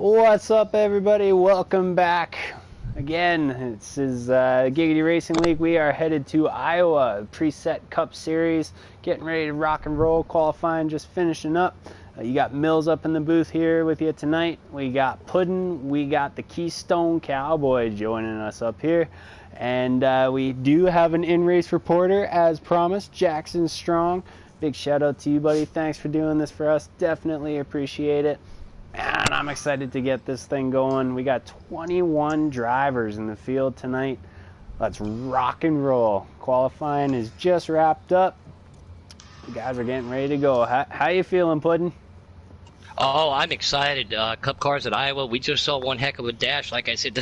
What's up, everybody? Welcome back again. This is Giggity Racing League. We are headed to Iowa, preset Cup Series, getting ready to rock and roll. Qualifying just finishing up. You got Mills up in the booth here with you tonight. We got Puddin'. We got the Keystone Cowboy joining us up here. And we do have an in-race reporter, as promised, Jackson Strong. Big shout out to you, buddy. Thanks for doing this for us. Definitely appreciate it. And I'm excited to get this thing going. We got 21 drivers in the field tonight. Let's rock and roll. Qualifying is just wrapped up. The guys are getting ready to go. How you feeling, Puddin'? Oh, I'm excited. Cup cars at Iowa, we just saw one heck of a dash. Like I said,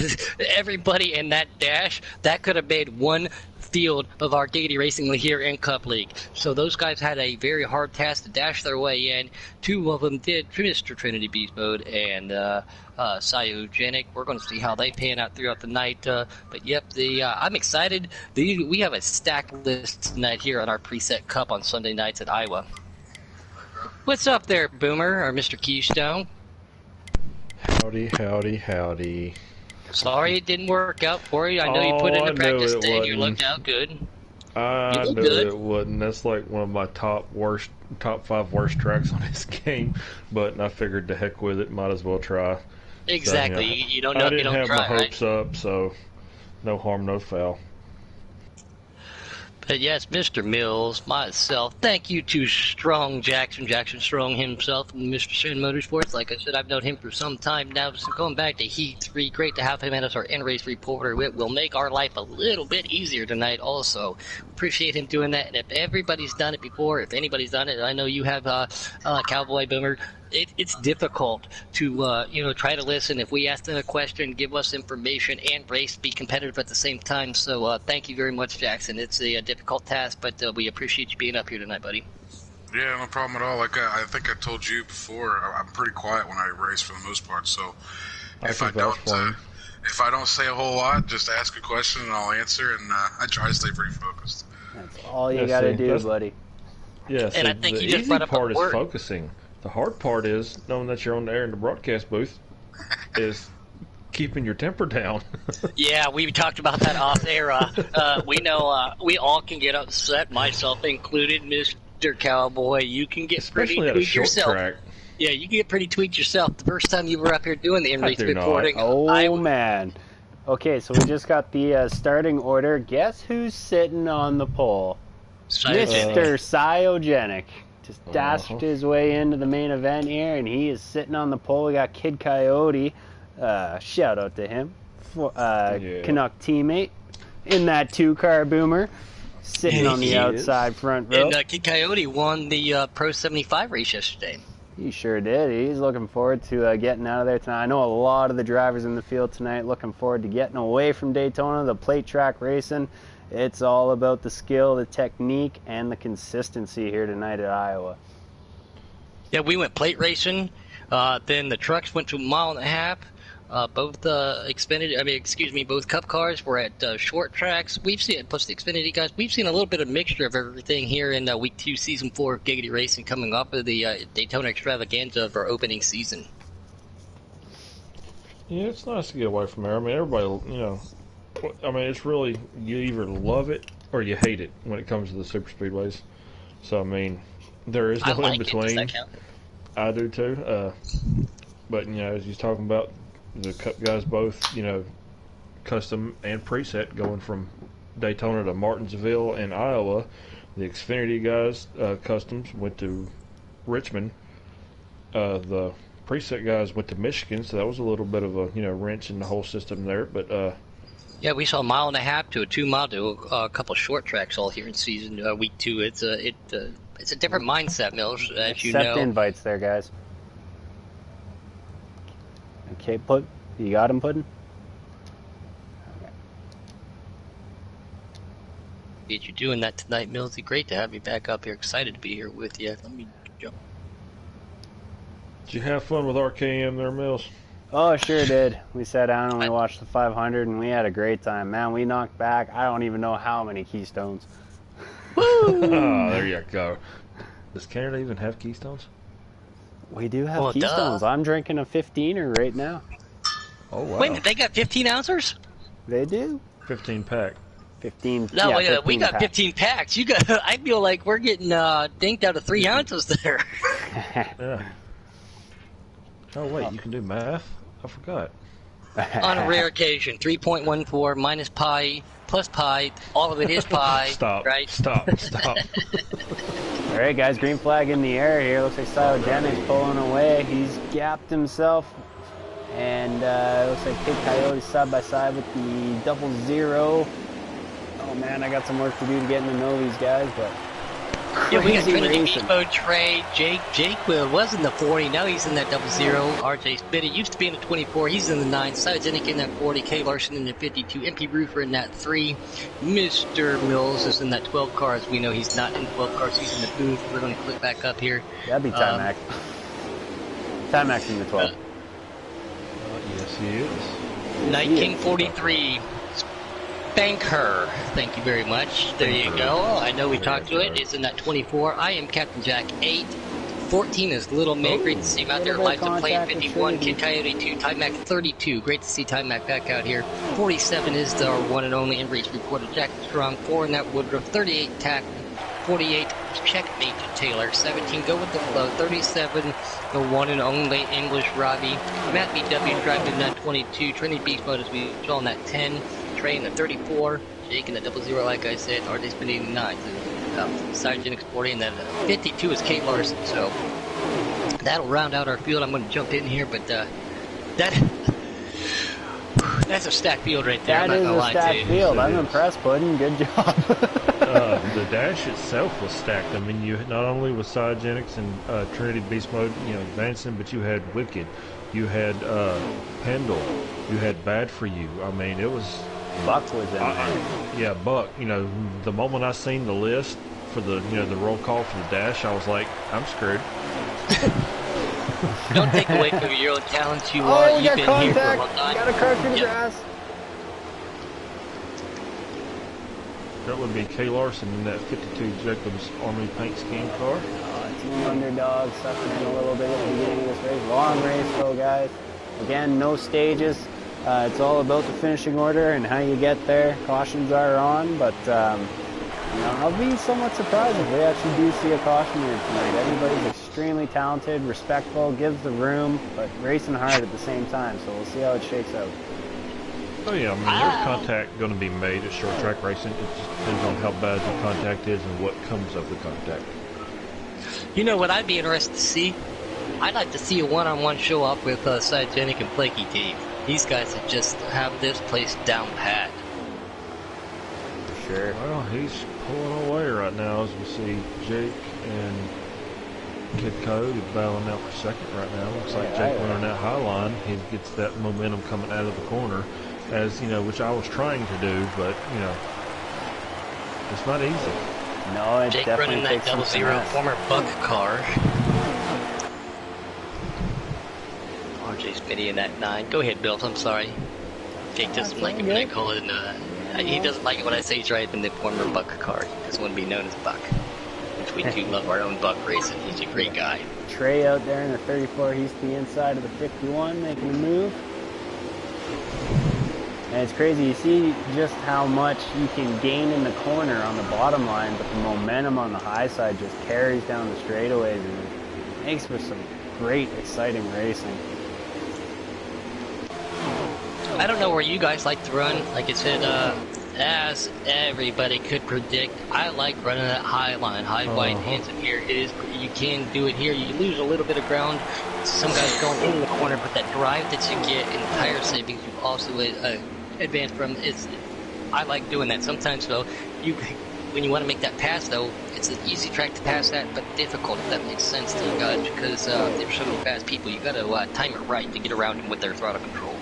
everybody in that dash, that could have made one field of our Giggity Racing League here in Cup League. So those guys had a very hard task to dash their way in. Two of them did, Mr. Trinity Beast Mode and Cyogenic. We're going to see how they pan out throughout the night. But yep, I'm excited. We have a stacked list tonight here on our preset Cup on Sunday nights at Iowa. What's up there, Boomer, or Mr. Keystone? Howdy, howdy, howdy. Sorry it didn't work out for you. I know you put in the practice day and you looked out good. I knew it wouldn't. That's like one of my top 5 worst tracks on this game. But I figured the heck with it, might as well try. Exactly. So, you don't know if you don't try, I didn't have my hopes up, so no harm, no foul. But yes, Mr. Mills, myself, thank you to Strong Jackson Strong himself, and Mr. Sin Motorsports. Like I said, I've known him for some time now, so going back to Heat 3, great to have him as our in-race reporter. It will make our life a little bit easier tonight also. Appreciate him doing that, and if everybody's done it before, if anybody's done it, I know you have, Cowboy Boomer, it's difficult to try to listen. If we ask them a question, give us information, and race, be competitive at the same time. So thank you very much, Jackson. It's a difficult task, but we appreciate you being up here tonight, buddy. Yeah, no problem at all. Like I think I told you before, I'm pretty quiet when I race for the most part. So if I don't say a whole lot, just ask a question and I'll answer. And I try to stay pretty focused. That's all you gotta do, buddy. Yeah, and I think the you just easy part is focusing. The hard part is, knowing that you're on the air in the broadcast booth, is keeping your temper down. Yeah, we talked about that off air. We know we all can get upset, myself included, Mr. Cowboy. You can get Especially pretty at a short yourself. track. Yeah, you can get pretty tweaked yourself. The first time you were up here doing the in-race reporting. Oh, man. Okay, so we just got the starting order. Guess who's sitting on the pole? Mr. Cyogenic. Just dashed his way into the main event here, and he is sitting on the pole. We got Kid Coyote. Shout out to him. Canuck teammate in that 2-car Boomer. Sitting on the outside front row. And Kid Coyote won the Pro 75 race yesterday. He sure did. He's looking forward to getting out of there tonight. I know a lot of the drivers in the field tonight looking forward to getting away from Daytona, the plate track racing. It's all about the skill, the technique, and the consistency here tonight at Iowa. Yeah, we went plate racing. Then the trucks went to 1.5 miles. Both both Cup cars were at short tracks. We've seen, plus the Xfinity guys, we've seen a little bit of mixture of everything here in Week 2, Season 4 of Giggity Racing, coming off of the Daytona Extravaganza of our opening season. Yeah, it's nice to get away from there. I mean, everybody, it's really, you either love it or you hate it when it comes to the super speedways. So, I mean, there is no in between. Does that count? I do too. But, as you're talking about, the Cup guys both, custom and preset going from Daytona to Martinsville and Iowa. The Xfinity guys, customs, went to Richmond. The preset guys went to Michigan, so that was a little bit of a, wrench in the whole system there. But, yeah, we saw 1.5 miles to a 2 mile to a couple short tracks all here in season Week 2. It's a different mindset, Mills, as you know. Accept invites there, guys. Okay, you got him, Puddin'? Okay. Appreciate you doing that tonight, Mills. Great to have you back up here. Excited to be here with you. Let me jump. Did you have fun with RKM there, Mills? Oh, sure did. We sat down and we watched the 500, and we had a great time. Man, we knocked back, I don't even know how many Keystones. Oh, there you go. Does Canada even have Keystones? We do have Well, Keystones. duh. I'm drinking a 15er right now. Oh wow. Wait a minute, they got 15 ounces? They do. 15 pack. 15. No, Yeah, wait, 15 we got pack. 15 packs. You got. I feel like we're getting dinked out of 3 ounces there. Yeah. Oh wait, you can do math? I forgot. On a rare occasion, 3.14 minus pi plus pi. All of it is pi. Stop. Right? Stop. Stop. All right, guys, green flag in the air here. Looks like Cyogenics pulling away. He's gapped himself. And looks like Kid Coyote side by side with the 00. Oh man, I got some work to do to get to know these guys, but Yeah, we got crazy Trinity racing. Beast Mode trade. Jake was in the 40. Now he's in that 00. RJ Spitty used to be in the 24. He's in the 9. Cyogenic in that 40. K Larson in the 52. MP Roofer in that 3. Mr. Mills is in that 12 car. As we know, he's not in 12 cars. He's in the booth. We're going to click back up here. That'd be Timac. Timac in the 12. Yes, he is. Night King 43. Thank her. Thank you very much. There you go. I know we talked to it. It's in that 24. I am Captain Jack 8. 14 is Little Meg. Great to see him out there. Live to play 51. Kid Coyote 2. Time Mac 32. Great to see Time Mac back out here. 47 is our one and only in-race reporter Jack Strong. 4 in that Woodruff. 38 Tack. 48 Checkmate Taylor. 17 Go with the Flow. 37 the one and only English Robbie. Matt BW driving in that 22. Trinity Beast Mode as we saw in that 10. Trey in the 34, Jake in the 00, like I said, RJ's been 89, Cyogenics 40, and then 52 is Kate Larson, so that'll round out our field. I'm going to jump in here, but that's a stacked field right there. That is a stacked field. I'm impressed, Puddin'. Good job. The dash itself was stacked. I mean, you not only was Cyogenics and Trinity Beast Mode, advancing, but you had Wicked, you had Pendle, you had Bad For You. I mean, it was... Buck was in there. Yeah, Buck. The moment I seen the list for the the roll call for the dash, I was like, I'm screwed. Don't take away from your own talents. You Oh, are. we You've got been contact. here for a long time. Got a car through the grass. That would be K. Larson in that 52 Jacobs Army paint scheme car. Team Underdog suffering in a little bit at the beginning of this race. Long race though, guys. Again, no stages. It's all about the finishing order and how you get there. Cautions are on, but I'll be somewhat surprised if we actually do see a caution here tonight. Everybody's extremely talented, respectful, gives the room, but racing hard at the same time. So we'll see how it shakes out. Oh yeah, I mean, there's contact going to be made at short track racing. It just depends on how bad the contact is and what comes of the contact. You know what I'd be interested to see? I'd like to see a one-on-one show up with Cyogenic and Flaky Dave. These guys that just have this place down pat. For sure. Well, he's pulling away right now as we see Jake and Kid Code battling out for second right now. Looks like Jake running that high line. He gets that momentum coming out of the corner, which I was trying to do, but it's not easy. No, it Jake definitely running takes that some 00 finesse. former Buck car. RJ Smitty in that 9. Go ahead, Bill. I'm sorry. Jake doesn't like it when I call it. He doesn't like it when I say he's driving the former Buck car. He doesn't want to be known as Buck. Which we do love our own Buck racing. He's a great guy. Trey out there in the 34. He's to the inside of the 51, making a move. And it's crazy. You see just how much you can gain in the corner on the bottom line, but the momentum on the high side just carries down the straightaways and it makes for some great, exciting racing. I don't know where you guys like to run. Like I said, as everybody could predict, I like running that high line, high wide handsome here. You can do it here. You lose a little bit of ground. Some guys going into the corner, but that drive that you get in tire savings, you also advance from. I like doing that. Sometimes though, when you want to make that pass though, it's an easy track to pass that, but difficult if that makes sense to you guys because they're so fast people. You got to time it right to get around them with their throttle control.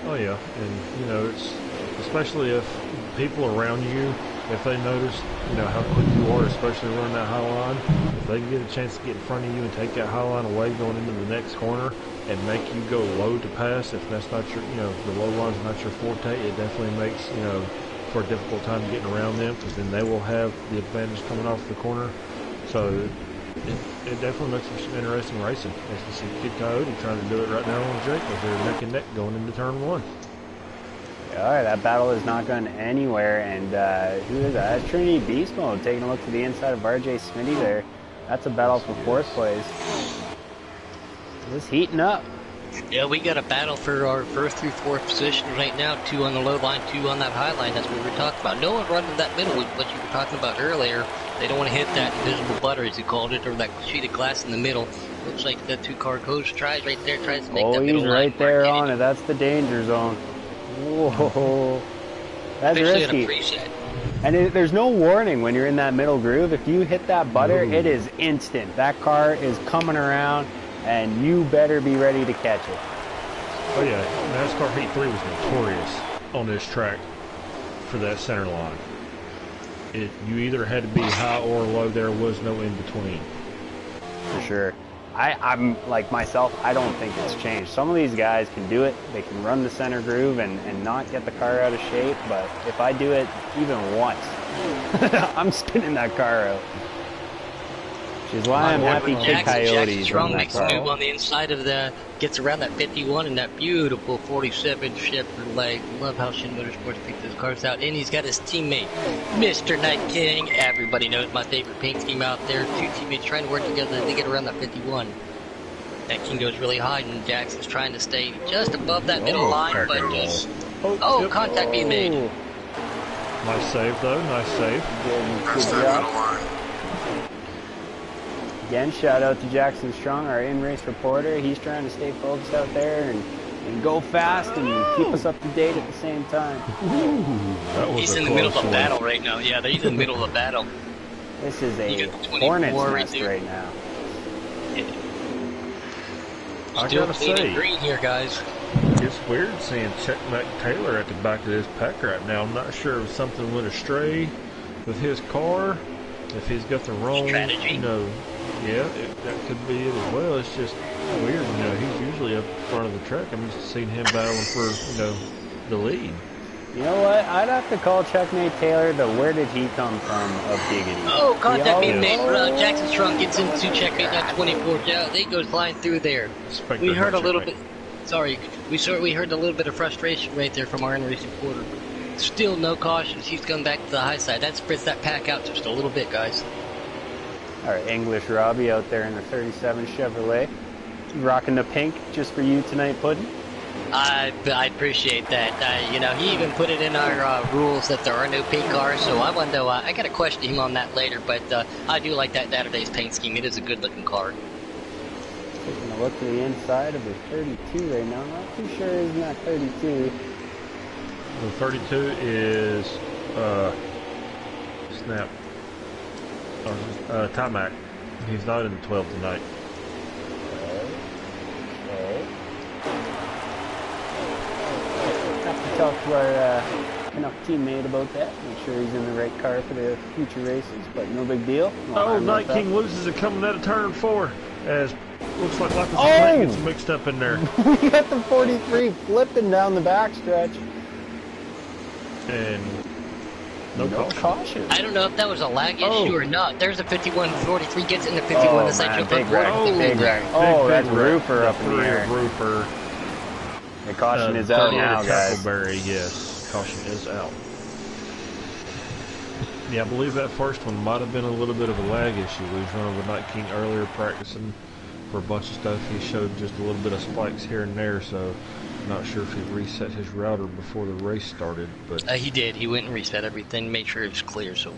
Oh yeah, and it's especially if people around you, if they notice, how quick you are, especially running that high line, if they can get a chance to get in front of you and take that high line away going into the next corner and make you go low to pass, if that's not your, the low line's not your forte, it definitely makes, for a difficult time getting around them because then they will have the advantage coming off the corner. So It definitely makes for some interesting racing. As you see Kid Coyote trying to do it right now on Jake, as they're neck and neck going into turn 1. All right, that battle is not going anywhere. And who is that? That's Trinity Beast Mode taking a look to the inside of RJ Smitty there. That's a battle for 4th place. It's heating up. Yeah, we got a battle for our 1st through 4th position right now. 2 on the low line, 2 on that high line. That's what we were talking about. No one running that middle with what you were talking about earlier. They don't want to hit that invisible butter, as you called it, or that sheet of glass in the middle. Looks like that 2-car coach tries right there, tries to make that middle line. Oh, he's right there on it. That's the danger zone. Whoa. That's risky. And there's no warning when you're in that middle groove. If you hit that butter, it is instant. That car is coming around, and you better be ready to catch it. Oh yeah, NASCAR Heat 3 was notorious on this track for that center line. You either had to be high or low. There was no in between. For sure. I'm like myself, I don't think it's changed. Some of these guys can do it. They can run the center groove and not get the car out of shape. But if I do it even once, I'm spinning that car out. Which is why I'm happy Kid Coyote's Strong makes a move on the inside of gets around that 51 and that beautiful 47 Chevrolet. Love how Shin Motorsports picked those cars out. And he's got his teammate, Mr. Night King. Everybody knows my favorite paint scheme out there. 2 teammates trying to work together to get around that 51. That King goes really high, and Jackson's trying to stay just above that middle line, but just... contact being made. Nice save, though. Nice save. That's that middle line. Again, shout out to Jackson Strong, our in-race reporter. He's trying to stay focused out there and go fast and keep us up to date at the same time. He's in the middle of a battle right now. Yeah, he's in the middle of a battle. This is a hornet's nest right now. I gotta say, green here, guys. It's weird seeing Chuck Taylor at the back of this pack right now. I'm not sure if something went astray with his car, if he's got the wrong strategy. Yeah, that could be it as well. It's just weird, he's usually up front of the track. I'm used to seeing him battling for, the lead. You know what? I'd have to call Checkmate Taylor the where did he come from of Giggity. Oh, contact being made. Jackson Strong gets into Checkmate that 24. Yeah, they goes flying through there. We heard a little bit. Sorry, we heard a little bit of frustration right there from our in-race reporter. Still no cautions. He's going back to the high side. That spreads that pack out just a little bit, guys. All right, English Robbie out there in the 37 Chevrolet, rocking the pink just for you tonight, Puddin'. I appreciate that. He even put it in our rules that there are no pink cars, so I want to. I got to question him on that later, but I do like that Saturday's paint scheme. It is a good-looking car. Taking a look to the inside of the 32 right now. I'm not too sure isn't that 32. The 32 is Snap. Timac. He's not in the 12 tonight. Okay. Have to talk to our teammate about that. Make sure he's in the right car for the future races, but no big deal. Night King loses it coming out of turn 4 as looks like his paint gets mixed up in there. We got the 43 flipping down the backstretch. And no caution. I don't know if that was a lag issue or not. There's a 51, 43 gets in the 51. That's like big wreck. That's Roofer up in the air. Roofer. The caution is out now, guys. Tackleberry, yes. Caution is out. Yeah, I believe that first one might have been a little bit of a lag issue. We was running with Night King earlier practicing for a bunch of stuff. He showed just a little bit of spikes here and there, so not sure if he reset his router before the race started, but he did. He went and reset everything, made sure it was clear. So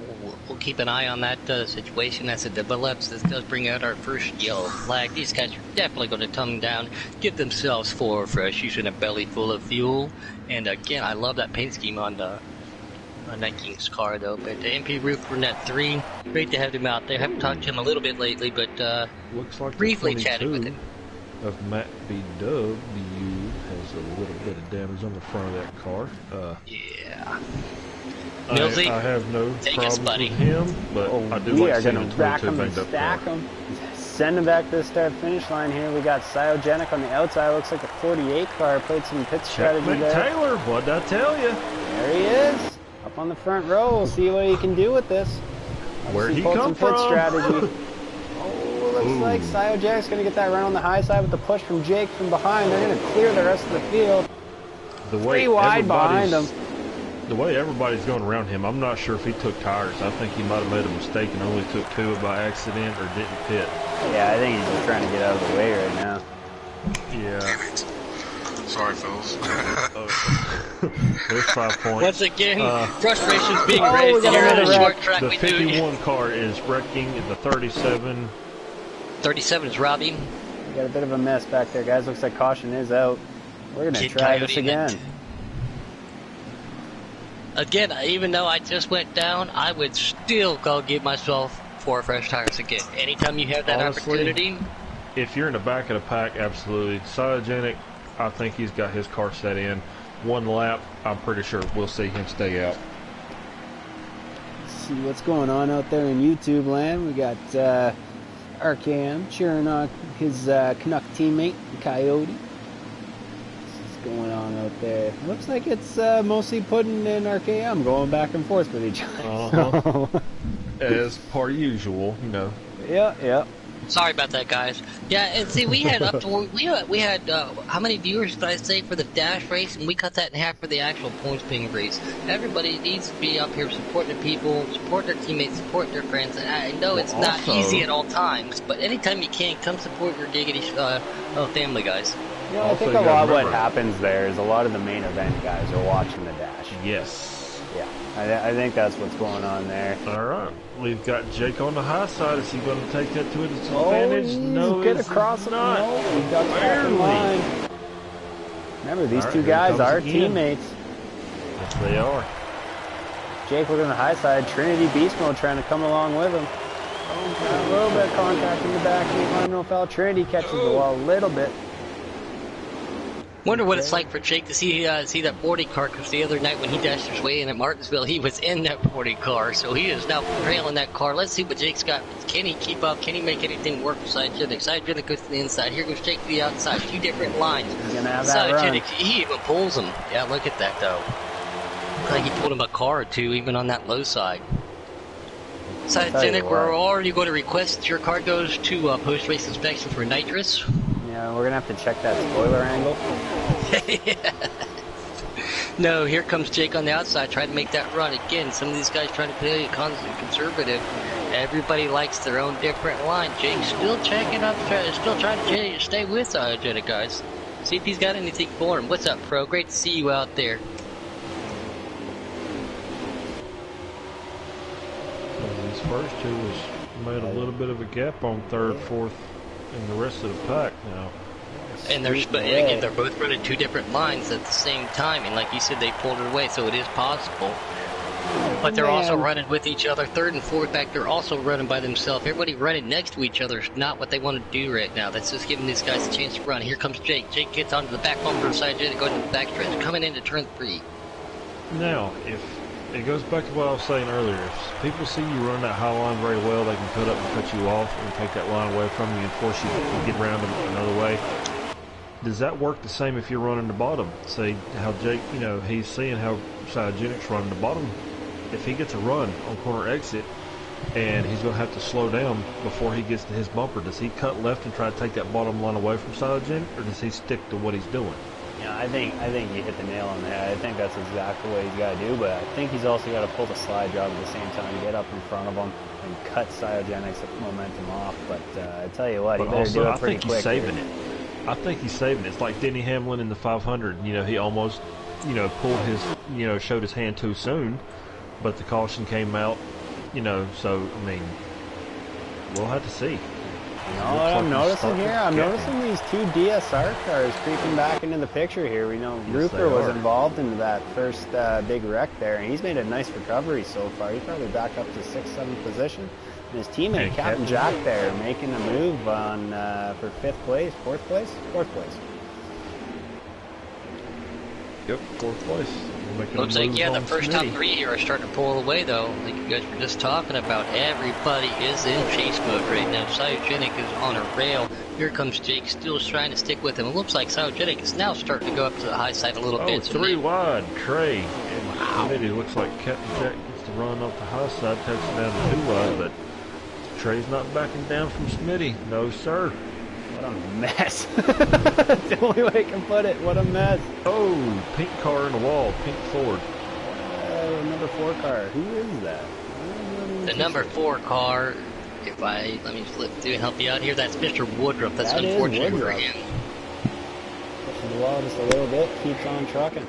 we'll keep an eye on that situation as it develops. This does bring out our first yellow flag. These guys are definitely going to tongue down, give themselves 4 fresh, using a belly full of fuel. And again, I love that paint scheme on Night King's car, though. But the MP Roof for net 3, great to have him out there. Haven't talked to him a little bit lately, but looks like briefly chatted with him. Of Matt BW has a little bit of damage on the front of that car. Yeah. I have no problems with him, but I do like seeing the 22 banged up car. Send him back to the start-finish line here. We got Cyogenic on the outside. Looks like a 48 car. Played some pit strategy there. Taylor, what'd I tell you? There he is. Up on the front row. We'll see what he can do with this. Where'd he come from? Pit strategy. looks like Cyojack's going to get that run on the high side with the push from Jake from behind. They're going to clear the rest of the field. The way 3 wide behind him. The way everybody's going around him, I'm not sure if he took tires. I think he might have made a mistake and only took 2 by accident or didn't pit. Yeah, I think he's just trying to get out of the way right now. Yeah. Damn it. Sorry, fellas. There's 5 points. Once again, frustration's being we raised got here on another the wreck. short track. The We do. 51 car is wrecking the 37. 37 is Robbie. We got a bit of a mess back there, guys. Looks like caution is out. We're going to Kid try this Coyote again. Again, even though I just went down, I would still go give myself 4 fresh tires again. Anytime you have that Honestly, opportunity. If you're in the back of the pack, absolutely. Cyogenic, I think he's got his car set in. 1 lap, I'm pretty sure we'll see him stay out. Let's see what's going on out there in YouTube land. We got RKM cheering on his Canuck teammate, Coyote. What's going on out there? Looks like it's mostly Puddin and RKM going back and forth with each other. As per usual, you know. Yeah. Sorry about that, guys. Yeah, and see, we had up to we had how many viewers did I say for the dash race, and we cut that in half for the actual points being race. Everybody needs to be up here supporting the people, supporting their teammates, supporting their friends. And I know it's not easy at all times, but anytime you can, come support your Giggity family, guys. You know, I think a lot of what happens there is a lot of the main event guys are watching the dash. Yes. Yeah, I think that's what's going on there. All right. We've got Jake on the high side. Is he going to take that to his advantage? No, get across him. not. No, we got the line. Remember, these 2 guys are teammates. Yes, they are. Jake looking on the high side. Trinity Beast Mode trying to come along with him. Oh, got a little bit of contact in the back. I don't know if Trinity catches the wall a little bit. Wonder what it's like for Jake to see that 40 car, because the other night when he dashed his way in at Martinsville, he was in that 40 car, so he is now trailing that car. Let's see what Jake's got. Can he keep up? Can he make anything work for Cyogenic? Cyogenic goes to the inside. Here goes Jake to the outside. 2 different lines. He's going to have that run. He even pulls him. Yeah, look at that, though. Looks like he pulled him a car or 2, even on that low side. Cyogenic, we're already going to request that your car goes to post-race inspection for nitrous. Yeah, we're going to have to check that spoiler angle. No, here comes Jake on the outside trying to make that run. Again, some of these guys trying to play conservative. Everybody likes their own different line. Jake's still checking up, still trying to stay with Cyogenic, guys. See if he's got anything for him. What's up, Pro? Great to see you out there. These first 2 was made a little bit of a gap on 3rd, 4th, and the rest of the pack now. And again, they're both running 2 different lines at the same time, and like you said, they pulled it away, so it is possible. But they're also running with each other. 3rd and 4th back, they're also running by themselves. Everybody running next to each other is not what they want to do right now. That's just giving these guys a chance to run. Here comes Jake. Jake gets onto the back bumper of Cyogenic, going to the back stretch, coming into turn 3. Now, if it goes back to what I was saying earlier, if people see you run that high line very well, they can cut up and cut you off and take that line away from you and force you to get around them another way. Does that work the same if you're running the bottom? Say how Jake, you know, he's seeing how Cyogenic's running the bottom. If he gets a run on corner exit and he's going to have to slow down before he gets to his bumper, does he cut left and try to take that bottom line away from Cyogenic, or does he stick to what he's doing? Yeah, I think you hit the nail on the head. I think that's exactly what he's got to do, but I think he's also got to pull the slide job at the same time, get up in front of him and cut Cyogenic's momentum off. But I tell you what, he better do it pretty quick. I think he's saving it. I think he's saving it. It's like Denny Hamlin in the 500. You know, he almost, you know, pulled his, you know, showed his hand too soon, but the caution came out, you know, so, I mean, we'll have to see. You know what I'm noticing here? I'm noticing these 2 DSR cars creeping back into the picture here. We know Rupert was involved in that first big wreck there, and he's made a nice recovery so far. He's probably back up to 6th, 7th position. And his teammate, Captain Jack there, making a move on for 5th place, 4th place? 4th place. Yep, 4th place. Looks like, yeah, the first top 3 here are starting to pull away, though. Like you guys were just talking about, everybody is in chase mode right now. Cyogenic is on a rail. Here comes Jake, still trying to stick with him. It looks like Cyogenic is now starting to go up to the high side a little bit. 3 wide, Trey. Wow. It looks like Captain Jack gets to run up the high side, takes it down to 2 wide, but Trey's not backing down from Smitty. No, sir. What a mess. That's the only way I can put it. What a mess. Oh, pink car in the wall. Pink Ford. Number 4 car. Who is that? The number 4 car, let me flip through and help you out here, that's Mr. Woodruff. That's unfortunate for him. Pushes the wall just a little bit, keeps on trucking.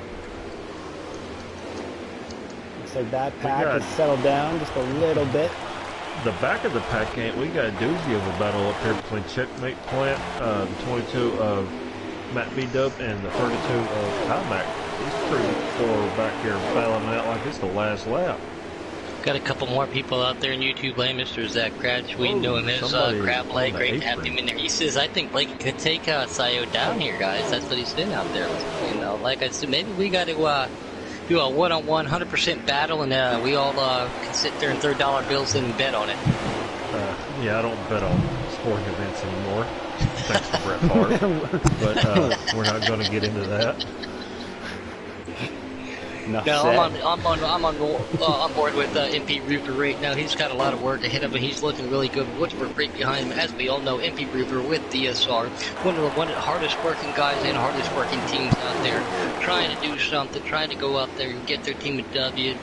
Looks like that pack has settled down just a little bit. The back of the pack, we got a doozy of a battle up here between Checkmate Plant, the 22 of Matt B-Dub, and the 32 of Ty-Mac. These three four back here battling out like it's the last lap. Got a couple more people out there in YouTube land. Mr. Zach Cratch, we know him as Crab Leg. Great to have him in there. He says, I think Blake could take Sayo down here, guys. That's what he's saying out there. You know, like I said, maybe we got to do a one-on-one 100% battle, and we all can sit there and throw dollar bills in and bet on it. Yeah, I don't bet on sporting events anymore. Thanks to Bret Hart. But we're not going to get into that. No, I'm on board with MP Roofer right now. He's got a lot of work ahead of him. He's looking really good. Woodruff right behind him. As we all know, MP Roofer with DSR, one of the hardest working guys and hardest working teams out there, trying to do something, trying to go out there and get their team a W.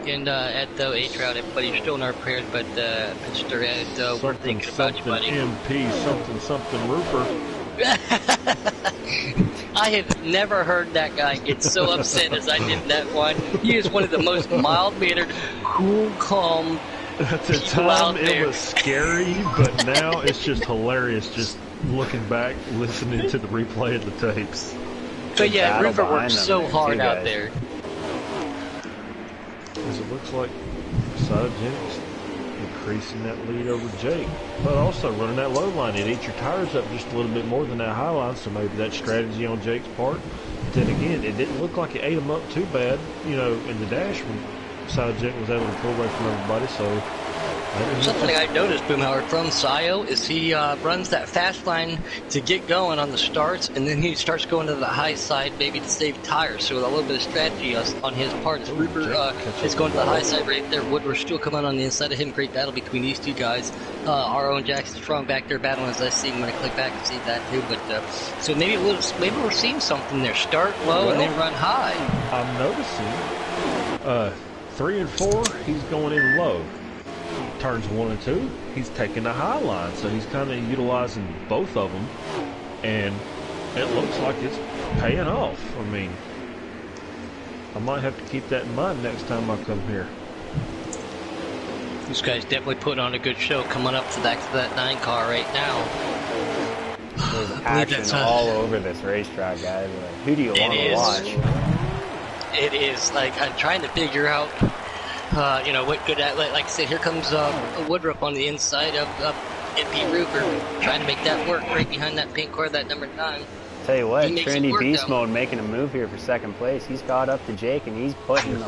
And at the A-Trout, everybody's still in our prayers, but Mr. Ed, we're thinking about you, buddy. MP something Roofer. I have never heard that guy get so upset as I did that one. He is one of the most mild-mannered, cool, calm at the people out time, there. It was scary, but now it's just hilarious just looking back, listening to the replay of the tapes. But yeah, Roofer works so hard out there. As it looks like Cytogenix increasing that lead over Jake, but also running that low line. It eats your tires up just a little bit more than that high line, so maybe that's strategy on Jake's part. But then again, it didn't look like it ate him up too bad, you know, in the dash when Cytogenix was able to pull away from everybody, so... Something I noticed, Boomhauer, from Sayo is he runs that fast line to get going on the starts, and then he starts going to the high side maybe to save tires. So with a little bit of strategy on his part, Roofer is going to the high side right there. Woodward still coming on the inside of him. Great battle between these two guys. Our own Jackson Strong back there battling as I see him when I click back and see that too. But so maybe we're seeing something there. Start low and then run high. I'm noticing 3 and 4, he's going in low. Turns 1 and 2, he's taking the high line, so he's kind of utilizing both of them, and it looks like it's paying off. I mean, I might have to keep that in mind next time I come here. This guy's definitely putting on a good show coming up to that 9 car right now. There's action all over this racetrack, guys. Like, who do you want to watch? It is. Like, I'm trying to figure out you know, what good at, like I said, here comes Woodruff on the inside of MP Roofer, trying to make that work right behind that pink car, that number 9. Tell you what, Trinity Beast Mode making a move here for second place. He's caught up to Jake, and he's putting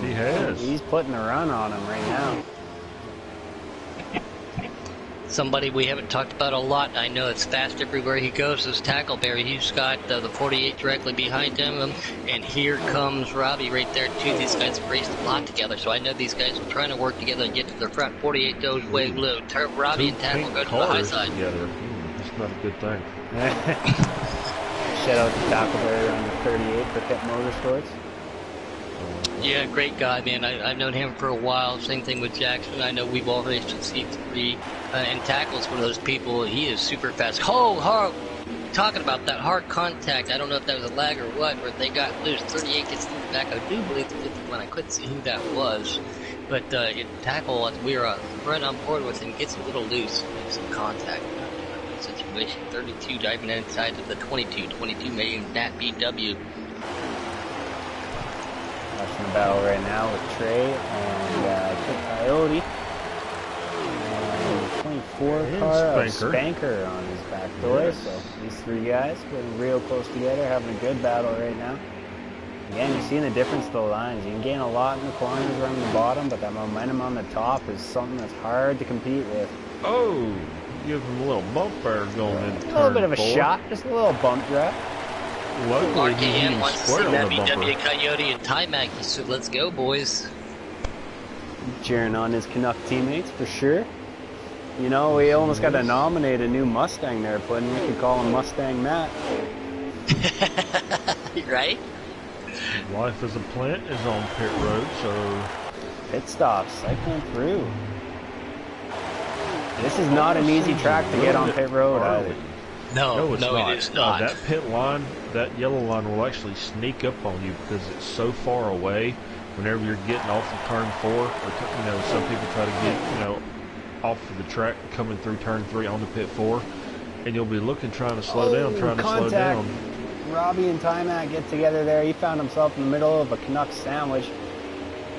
he's putting the run on him right now. Somebody we haven't talked about a lot, I know it's fast everywhere he goes, is Tackleberry. He's got the 48 directly behind him, and here comes Robbie right there too. These guys have raced a lot together, so I know these guys are trying to work together and get to the front. 48 goes way low. Robbie and Tackle go to the high side. Together. That's not a good thing. Shout out to Tackleberry on the 38 for Pit Motorsports. Yeah, great guy, man. I've known him for a while. Same thing with Jackson. I know we've all raced in C3. And Tackle's one of those people. He is super fast. Talking about that hard contact. I don't know if that was a lag or what, where they got loose. 38 gets through the back. I do believe the 51. I couldn't see who that was. But Tackle, as we were running on board with him, gets a little loose. Makes some contact. Situation 32 diving inside of the 22. 22 made Nat BW. Watching the battle right now with Trey and Kid Coyote. And the 24 car of Spanker on his back door. Yes. So these 3 guys getting real close together, having a good battle right now. Again, you're seeing the difference of the lines. You can gain a lot in the corners around the bottom, but that momentum on the top is something that's hard to compete with. Oh, give him a little bump there going in. A little bit of a shot, just a little bump drive. RKM wants to see that BW Coyote and Ty-Mac. He said, let's go, boys. Cheering on his Canuck teammates, for sure. You know, we almost got to nominate a new Mustang there, Puddin'. We could call him Mustang Matt. Right? Life as a plant is on pit road, so... Pit stops, cycling through. This is not an easy track to get on pit road either. No, it's not. it is not. That pit line, that yellow line will actually sneak up on you because it's so far away. Whenever you're getting off of turn 4, or you know, some people try to get, you know, off of the track coming through turn 3 onto pit 4, and you'll be looking, trying to slow down, trying to slow down. Robbie and Timac get together there. He found himself in the middle of a Canucks sandwich.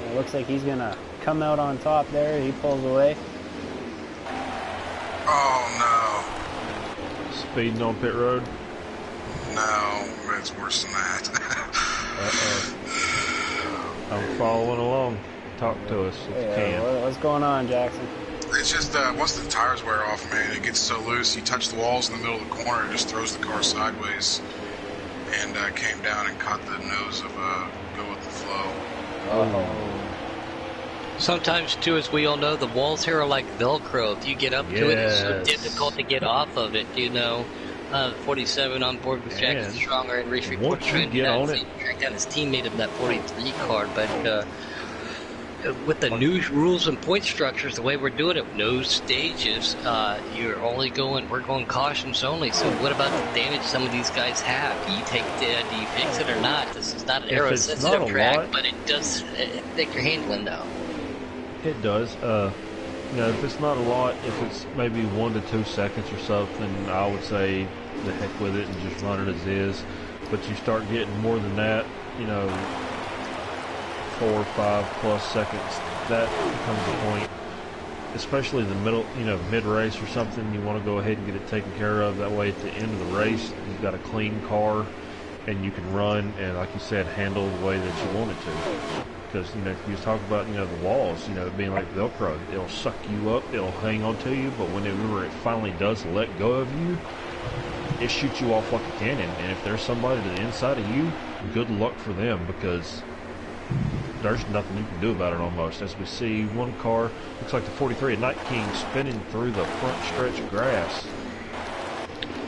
It looks like he's gonna come out on top there. He pulls away. Oh no! Speeding on pit road. No, it's worse than that. I'm following along. Talk to us if you can. What's going on, Jackson? It's just once the tires wear off, man, it gets so loose. You touch the walls in the middle of the corner, it just throws the car sideways. And came down and caught the nose of Go With The Flow. Oh. Sometimes, too, as we all know, the walls here are like Velcro. If you get up to it, it's so difficult to get off of it, you know. 47 on board with Jackson Stronger and Race Report trying to track down his teammate of that 43 car, but with the new rules and point structures, the way we're doing it, no stages, we're going cautions only. So what about the damage some of these guys have? Do you fix it or not? This is not an aero-sensitive track, but it does affect your handling though. It does. You know, if it's not a lot, if it's maybe 1 to 2 seconds or something, I would say the heck with it and just run it as is. But you start getting more than that, you know, 4 or 5 plus seconds, that becomes a point. Especially the middle, you know, mid-race or something, you want to go ahead and get it taken care of. That way at the end of the race, you've got a clean car and you can run and, like you said, handle the way that you want it to. Because, you know, if you talk about, you know, the walls, you know, being like Velcro, it'll suck you up, it'll hang on to you, but whenever it finally does let go of you, it shoots you off like a cannon. And if there's somebody to the inside of you, good luck for them, because there's nothing you can do about it almost. As we see, one car, looks like the 43 at Night King, spinning through the front stretch of grass.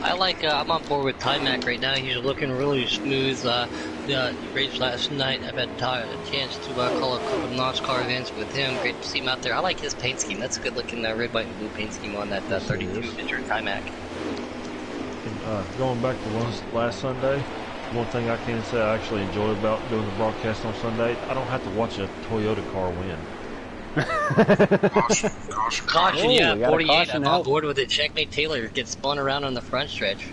I'm on board with Timac right now. He's looking really smooth. The race last night, I've had a chance to call a couple of NASCAR events with him. Great to see him out there. I like his paint scheme. That's a good looking red, white, and blue paint scheme on that 32-inch Timac. Going back to last Sunday, one thing I can say I actually enjoy about doing the broadcast on Sunday, I don't have to watch a Toyota car win. Caution, yeah, 48. I'm on board with it. Checkmate Taylor gets spun around on the front stretch.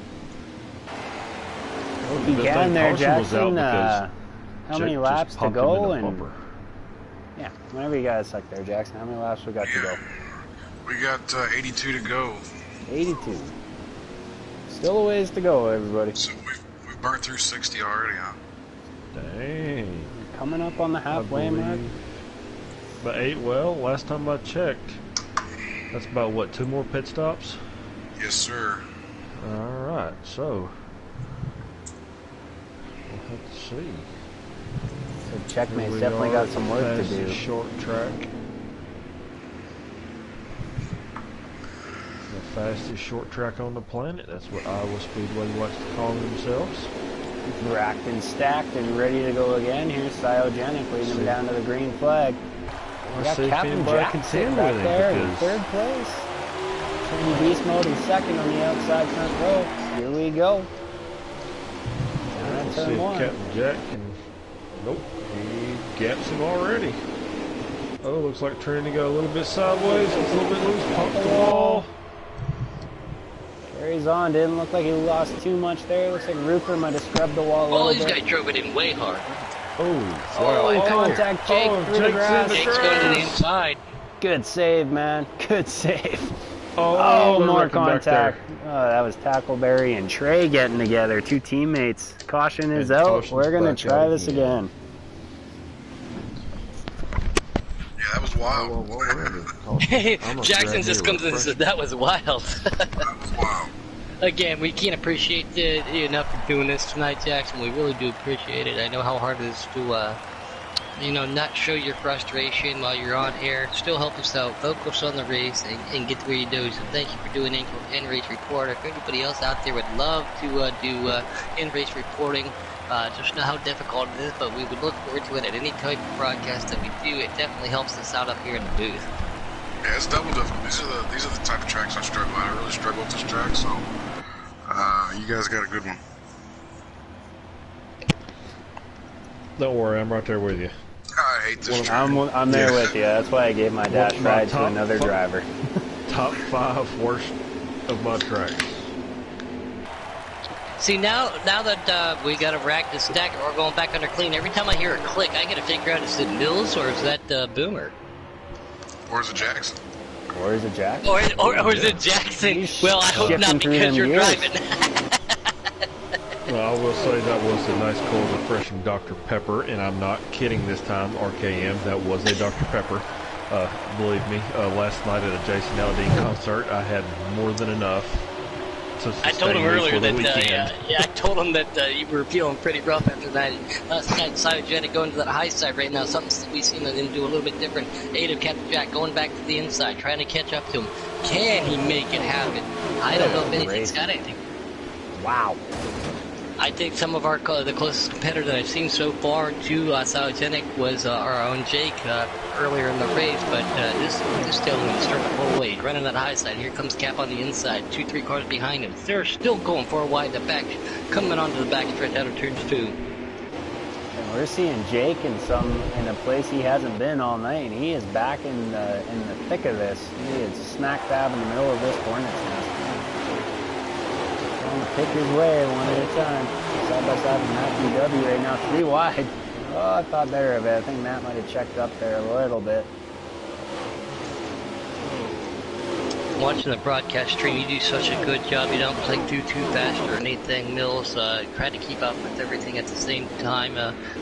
Hope you got in there, Jackson. How many laps to go? And yeah, whenever you guys suck there, Jackson. How many laps we got to go? We got 82 to go. 82. Still a ways to go, everybody. So we've burnt through 60 already, huh? Dang. We're coming up on the halfway mark. But well, last time I checked, that's about, what, 2 more pit stops? Yes, sir. Alright, so we'll have to see. So Checkmate's definitely got some work to do. Short track. The fastest short track on the planet. That's what Iowa Speedway likes to call themselves. Racked and stacked and ready to go again. Here's Cyogenic leading them down to the green flag. We got Captain Jackson back there in 3rd place. Trinity Beast Mode in 2nd on the outside front row. Here we go. Let's see if Captain Jack can... Nope, he gaps him already. Oh, looks like Trinity got a little bit sideways. It's a little bit loose. Pop the wall. Carries on. Didn't look like he lost too much there. Looks like Rupert might have scrubbed the wall a little bit. These guys drove it in way hard. Oh, contact Jake through the grass. Jake's going to the inside. Good save, man. Good save. Oh, more contact. Oh, that was Tackleberry and Trey getting together. 2 teammates. Caution is out. We're going to try this again. Yeah, that was wild. Jackson just comes in and says, that was wild. That was wild. Again, we can't appreciate you enough for doing this tonight, Jackson. We really do appreciate it. I know how hard it is to you know, not show your frustration while you're on air. Still help us out. Focus on the race and get to where you do. So thank you for doing in-race report. If anybody else out there would love to do in-race reporting, just know how difficult it is, but we would look forward to it at any type of broadcast that we do. It definitely helps us out up here in the booth. Yeah, it's double difficult. These are the type of tracks I struggle at. I really struggle with this track, so you guys got a good one. Don't worry, I'm right there with you. I hate this track. I'm there with you. That's why I gave my dash ride to another driver. Top 5 worst of my tracks. See, now that we got a rack to stack and we're going back under clean, every time I hear a click, I gotta figure out, is it Mills or is that Boomer? Or is it Jackson? Or is it Jackson? Or is it Jackson? Well, I hope not, because you're driving. Well, I will say that was a nice, cold, refreshing Dr. Pepper, and I'm not kidding this time, RKM. That was a Dr. Pepper. Believe me, last night at a Jason Aldean concert, I had more than enough to sustain I told him earlier that, weekend. I told him that you were feeling pretty rough after that. Last night, Cytogenic going to that high side right now, something we've seen him do a little bit different. Aid Captain Jack going back to the inside, trying to catch up to him. Can he make it happen? I don't know if anything's got anything. Wow. I think some of the closest competitor that I've seen so far to Cytogenic was our own Jake earlier in the race, but this tailwind is starting to pull away. Running that high side. Here comes Cap on the inside. 2-3 cars behind him. They're still going 4 wide the back, coming onto the back stretch out of turns 2. And we're seeing Jake in a place he hasn't been all night. He is back in the thick of this. He is smack dab in the middle of this hornet's nest. Trying to pick his way one at a time. Side by side with Matt BW right now, 3 wide. Oh, I thought better of it. I think Matt might have checked up there a little bit. Watching the broadcast stream, you do such a good job. You don't play too fast or anything, Mills. Try to keep up with everything at the same time.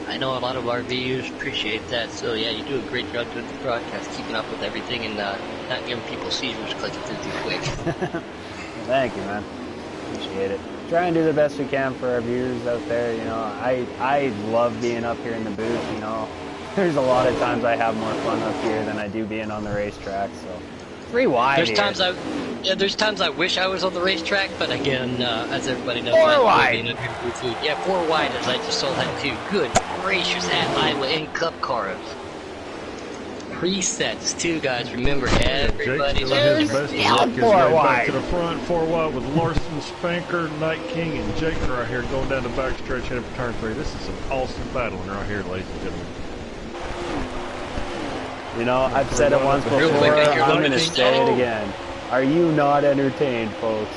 I know a lot of our viewers appreciate that. So yeah, you do a great job doing the broadcast, keeping up with everything and not giving people seizures clicking through too quick. Well, thank you, man. Appreciate it. Try and do the best we can for our viewers out there. You know, I love being up here in the booth. You know, there's a lot of times I have more fun up here than I do being on the racetrack. So 3 wide. There's times I wish I was on the racetrack, but again, as everybody knows, 4 wide. Yeah, 4 wide as I just saw that too. Good gracious, at Iowa in Cup cars. Presets too, guys. Remember, everybody's his best to work his way back to the front, 4 wide with Larson, Spanker, Night King, and Jake right here going down the back stretch heading for turn 3. This is some awesome battling right here, ladies and gentlemen. You know, I've said it once before, I'm going to say it again. Are you not entertained, folks?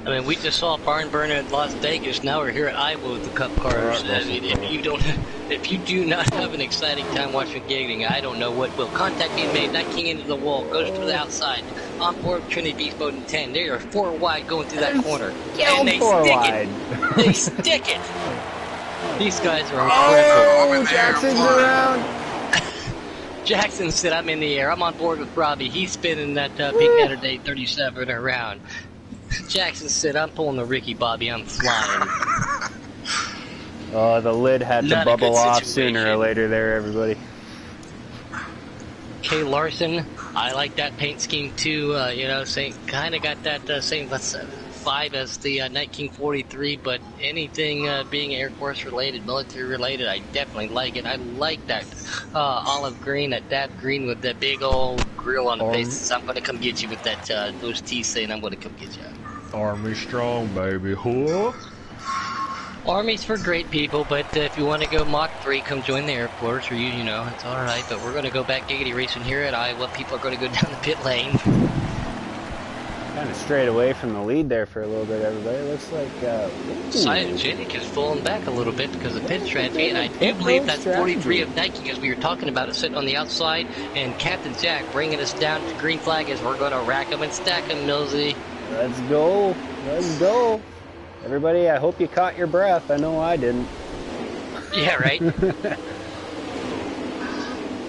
I mean, we just saw a barn burner in Las Vegas. Now we're here at Iowa with the Cup cars. I mean, if you do not have an exciting time watching Giggity, I don't know what will. Contact being made, Night King into the wall, goes to the outside. On board Trinity Beast Mode in 10. They are 4 wide going through that corner. And they stick it. They stick it. These guys are incredible. Oh, Jackson's around. Jackson said, I'm in the air. I'm on board with Robbie. He's spinning that Big Matter Day 37 around. Jackson said, I'm pulling the Ricky Bobby. I'm flying. Oh, the lid had to bubble off sooner or later there, everybody. Kay Larson, I like that paint scheme too. You know, kind of got that same vibe as the Night King 43, but anything being Air Force related, military related, I definitely like it. I like that olive green, that dab green with that big old grill on the face. I'm going to come get you with that, those T's saying I'm going to come get you. Army strong, baby. Huh? Army's for great people, but if you want to go Mach 3, come join the Air Force, or you know, it's alright, but we're going to go back Giggity racing here at Iowa. People are going to go down the pit lane. Kind of strayed away from the lead there for a little bit, everybody. It looks like Cytogenic is falling back a little bit because of pit strategy, and I do believe that's 43 of Nike, as we were talking about it, sitting on the outside, and Captain Jack bringing us down to green flag as we're going to rack them and stack them, Millsy. Let's go. Let's go. Everybody, I hope you caught your breath. I know I didn't. Yeah, right?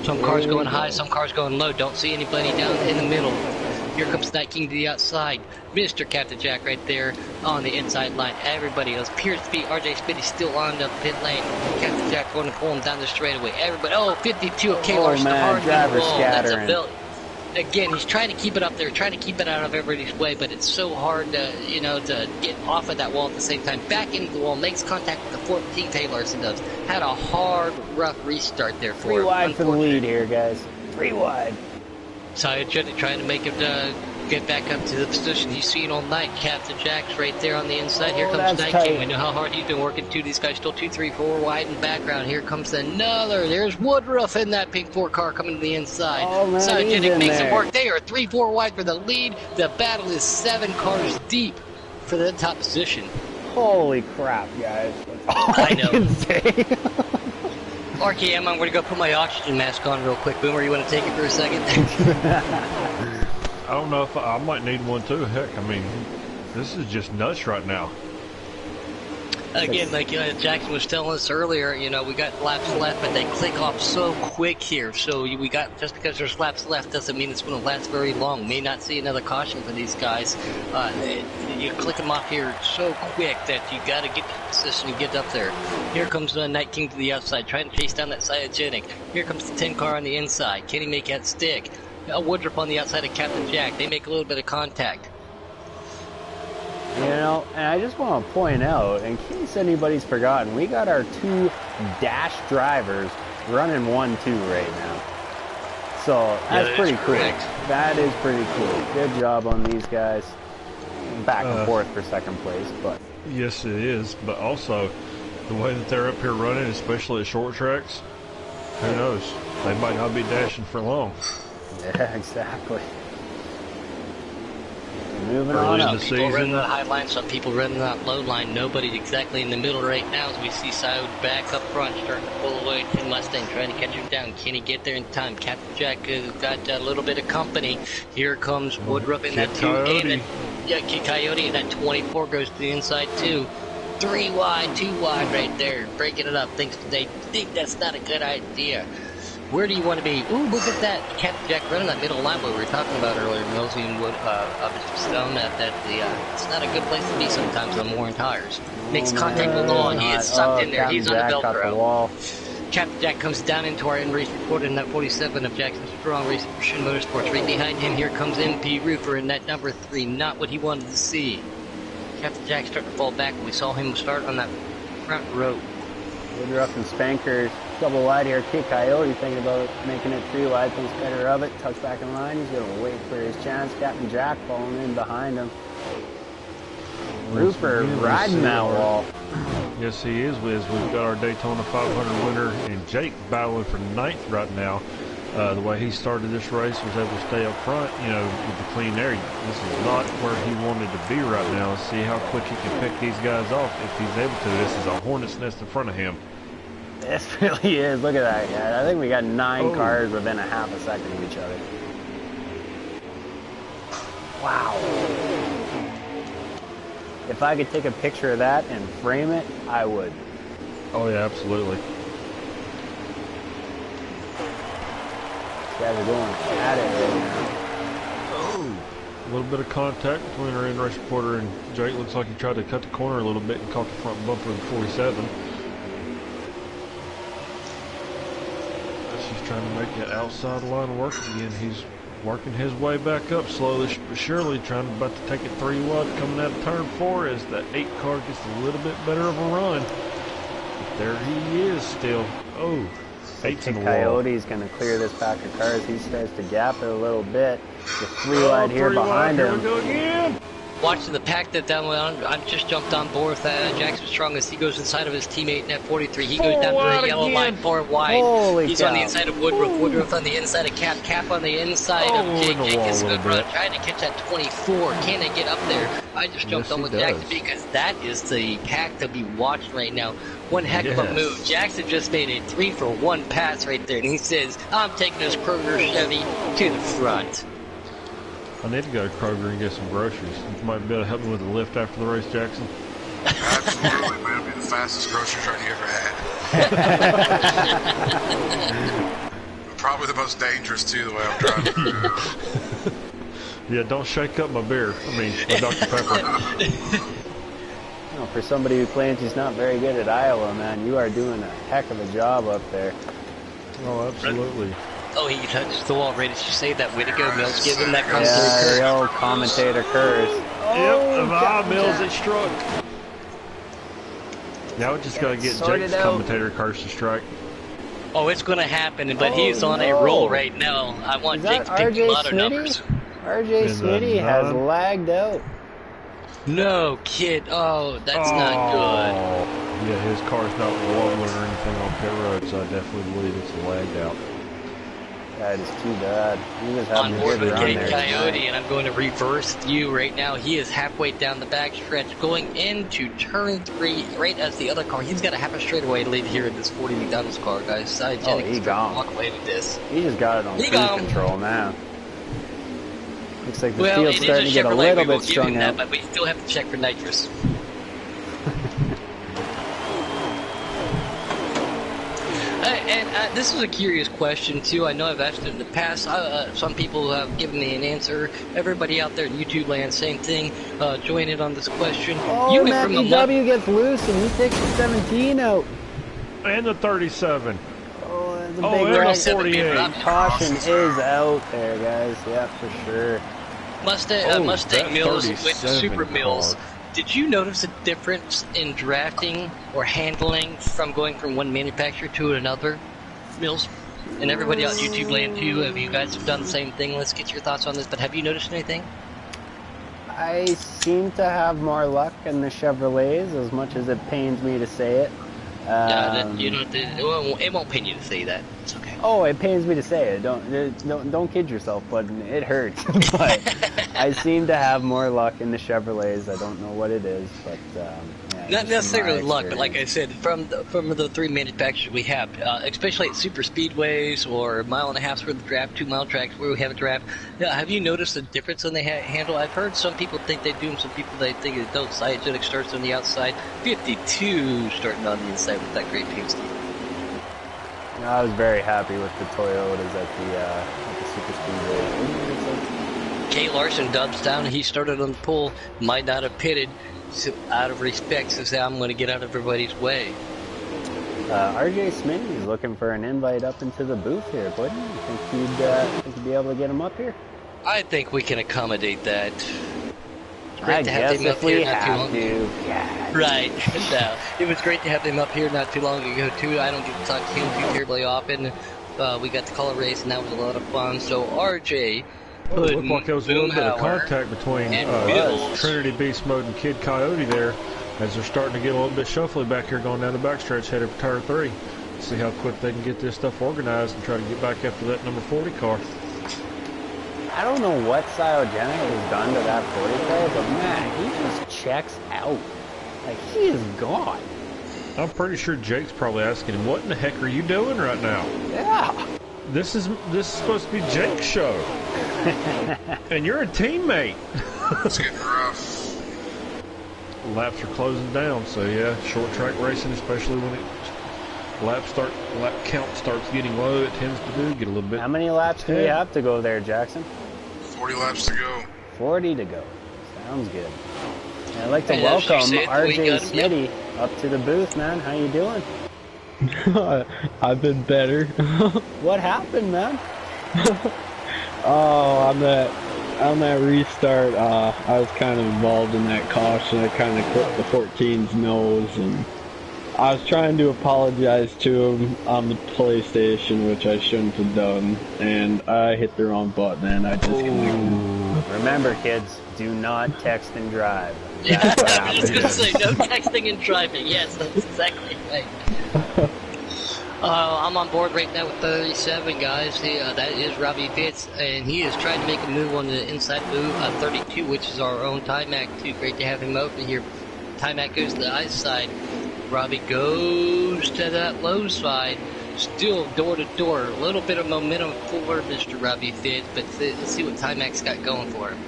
Some cars going high, some cars going low. Don't see anybody down in the middle. Here comes Night King to the outside. Mr. Captain Jack right there on the inside line. Everybody else. Pierce feet. RJ Spitty still on the pit lane. Captain Jack going to pull him down the straightaway. Everybody. Oh, 52 of K. Larson. Man, driver scattering. That's a again, he's trying to keep it up there, trying to keep it out of everybody's way, but it's so hard to, you know, to get off of that wall at the same time. Back into the wall, makes contact with the 14th, K. Larson does. Had a hard, rough restart there for him. 3 wide for the lead here, guys. 3 wide. Sayajit trying to make him get back up to the position he's seen all night. Captain Jack's right there on the inside. Here comes Night King. We know how hard he's been working too. These guys still 2, 3, 4 wide in the background. Here comes another. There's Woodruff in that pink 4 car coming to the inside. Oh, man, Sayajit makes it work. They are 3, 4 wide for the lead. The battle is 7 cars deep for the top position. Holy crap, guys. I know. Can say. RKM, I'm going to go put my oxygen mask on real quick. Boomer, you want to take it for a second? I don't know if I might need one too. Heck, I mean, this is just nuts right now. Again, like Jackson was telling us earlier, you know, we got laps left, but they click off so quick here. So we got, just because there's laps left doesn't mean it's going to last very long. May not see another caution for these guys. You click them off here so quick that you got to get to the position and get up there. Here comes the Night King to the outside, trying to chase down that Sayajit. Here comes the 10 car on the inside. Can he make that stick? Woodruff on the outside of Captain Jack. They make a little bit of contact. You know, and I just want to point out, in case anybody's forgotten, we got our 2 dash drivers running 1-2 right now. So that's pretty cool. That is pretty cool. Good job on these guys. Back and forth for second place, but yes, it is. But also, the way that they're up here running, especially at short tracks, who knows? They might not be dashing for long. Yeah, exactly. Moving on up. Some people running that high line, some people running that low line. Nobody exactly in the middle right now as we see Saud back up front, starting to pull away to Mustang, trying to catch him down. Can he get there in time? Captain Jack has got a little bit of company. Here comes Woodruff in that 2. And Coyote in that 24 goes to the inside too. 3 wide, 2 wide right there. Breaking it up. They think that's not a good idea. Where do you want to be? Ooh, look at that. Captain Jack running that middle line, what we were talking about earlier, Millsy and Wood, Mr. Stone, it's not a good place to be sometimes on worn tires. Makes contact with the wall, and he is sucked in there. He's on the Velcro. Captain Jack comes down into our in-race report in that 47 of Jackson Strong Racing for Shin Motorsports. Right behind him, here comes MP Roofer in that number 3. Not what he wanted to see. Captain Jack starting to fall back. We saw him start on that front row. Woodruff and Spanker double wide here. Kid Coyote thinking about making it 3 wide, thinks better of it. Tucks back in line. He's going to wait for his chance. Captain Jack falling in behind him. Roofer riding that wall. Yes, he is, Wiz. We've got our Daytona 500 winner and Jake battling for 9th right now. The way he started this race was able to stay up front, you know, with the clean air. This is not where he wanted to be right now. Let's see how quick he can pick these guys off if he's able to. This is a hornet's nest in front of him. This really is. Look at that, guys. I think we got 9 cars within a half a second of each other. Wow. If I could take a picture of that and frame it, I would. Oh, yeah, absolutely. These guys are going at it right now. Oh, a little bit of contact between our in-race reporter and Jake. Looks like he tried to cut the corner a little bit and caught the front bumper of the 47. He's trying to make that outside line work again. He's working his way back up slowly but surely, about to take it 3 wide coming out of turn 4 as the 8 car gets a little bit better of a run. But there he is still. Oh, 8's in the wall. Coyote's going to clear this pack of cars. He starts to gap it a little bit. The 3 wide here behind him. Here we go again. Watching the pack that down, I've just jumped on board with Jackson Strong as he goes inside of his teammate in that 43. He goes down to the yellow line, 4 wide. Holy He's cow. on the inside of Woodruff. Woodruff on the inside of Cap. Cap on the inside of Jake. Jake is a good run. Trying to catch that 24. Can they get up there? I just jumped on with Jackson because that is the pack to be watched right now. One heck of a move. Jackson just made a 3-for-1 pass right there, and he says, I'm taking this Kroger Chevy to the front. I need to go to Kroger and get some groceries. You might be able to help me with the lift after the race, Jackson. Absolutely, man. It'll be the fastest grocery truck you ever had. Probably the most dangerous, too, the way I'm driving. Yeah, don't shake up my beer. I mean, my Dr. Pepper. You know, for somebody who claims he's not very good at Iowa, man, you are doing a heck of a job up there. Oh, absolutely. Oh, he touched the wall right as you say that. Way to go, Mills. Give him that Yeah, commentary the old commentator curse. Yep, Mills, it struck. Now we just gotta get Jake's commentator curse to strike. Oh, it's gonna happen, but he's on a roll right now. I want Jake to pick the lotto numbers. RJ Smitty has lagged out. No, kid. Oh, that's not good. Yeah, his car's not wobbling or anything on pit road, so I definitely believe it's lagged out. That is too bad. He was having On a board good with run Kid there Coyote, tonight. and I'm going to reverse you right now. He is halfway down the back stretch, going into turn 3, right as the other car. He's got a half a straightaway lead here in this 40 McDonald's car, guys. He gone. Walk away with this. He just got it on cruise control now. Looks like the field's it starting is to a get a Chevrolet. little We will bit give strung him out. that, but we still have to check for nitrous. And this is a curious question too. I know I've asked it in the past. Some people have given me an answer. Everybody out there in YouTube land, same thing. Join in on this question. Oh, Matthew W gets loose and he takes the 17 out. And the 37. Oh, that's a big wreck. 48. Caution is out there, guys. Yeah, for sure. Mustang Mills with 37 Super Mills. car. Did you notice a difference in drafting or handling from going from one manufacturer to another, Mills? And everybody out in YouTube land too, have you guys done the same thing? Let's get your thoughts on this, but have you noticed anything? I seem to have more luck in the Chevrolets, as much as it pains me to say it. It won't pain you to say that. It's okay. Oh, it pains me to say it. Don't kid yourself, but it hurts. But I seem to have more luck in the Chevrolets. I don't know what it is, but not necessarily luck, but like I said, from the 3 manufacturers we have, especially at super speedways or mile-and-a-halfs worth of draft, 2-mile tracks where we have a draft. Have you noticed the difference in the handle? I've heard some people think they do, and some people they think they don't. Cyanogen starts on the outside, 52 starting on the inside with that great paint scheme. I was very happy with the Toyotas at the super speedway. Kay Larson dubs down. He started on the pole, might not have pitted. So out of respect, says I'm going to get out of everybody's way. RJ Smitty is looking for an invite up into the booth here, Puddin'. You think you'd be able to get him up here? I think we can accommodate that. I guess if we have to. Yeah. Right. No, it was great to have him up here not too long ago too. I don't get to talk to him too terribly often. We got to call a race, and that was a lot of fun. So RJ. It looked like there was a little bit of contact between Trinity Beast Mode and Kid Coyote there, as they're starting to get a little bit shuffly back here going down the backstretch headed for Tire 3. See how quick they can get this stuff organized and try to get back after that number 40 car. I don't know what Cyogenic has done to that 40 car, but man, he just checks out. Like, he is gone. I'm pretty sure Jake's probably asking him, what in the heck are you doing right now? Yeah. This is supposed to be Jake's show. And you're a teammate. It's getting rough. Laps are closing down, so yeah, short track racing, especially when lap count starts getting low, it tends to get a little bit. How many laps do we have to go there, Jackson? 40 laps to go. 40 to go. Sounds good. And I'd like to welcome RJ Smitty up to the booth, man. How you doing? I've been better. What happened, man? Oh, on that restart, I was kind of involved in that caution. I kind of clipped the 14's nose, and I was trying to apologize to him on the PlayStation, which I shouldn't have done, and I hit the wrong button, and I just connected. Remember, kids, do not text and drive. Yeah, I was just going to say, no texting and driving. Yes, that's exactly right. I'm on board right now with 37 guys. That is Robbie Fitz, and he is trying to make a move on the inside move 32, which is our own Timac too. Great to have him over here. Timac goes to the high side. Robbie goes to that low side. Still door to door. A little bit of momentum for Mr. Robbie Fitz, but let's see what Timac's got going for him.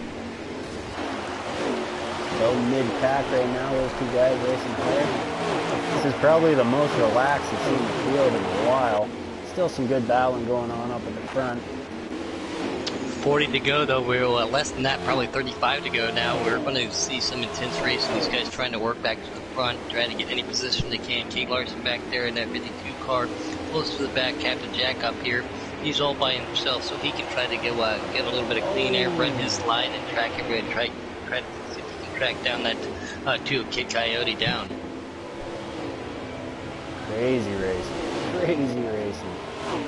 So mid-pack right now, those two guys racing hard. This is probably the most relaxed I've seen the field in a while. Still some good battling going on up at the front. 40 to go, though. We're less than that, probably 35 to go now. We're going to see some intense racing. These guys trying to work back to the front, trying to get any position they can. Kate Larson back there in that 52 car, close to the back. Captain Jack up here. He's all by himself, so he can try to get a little bit of clean air, run his line, and track it, and try to see if he can track down that Kid Coyote down. Crazy racing. Crazy racing.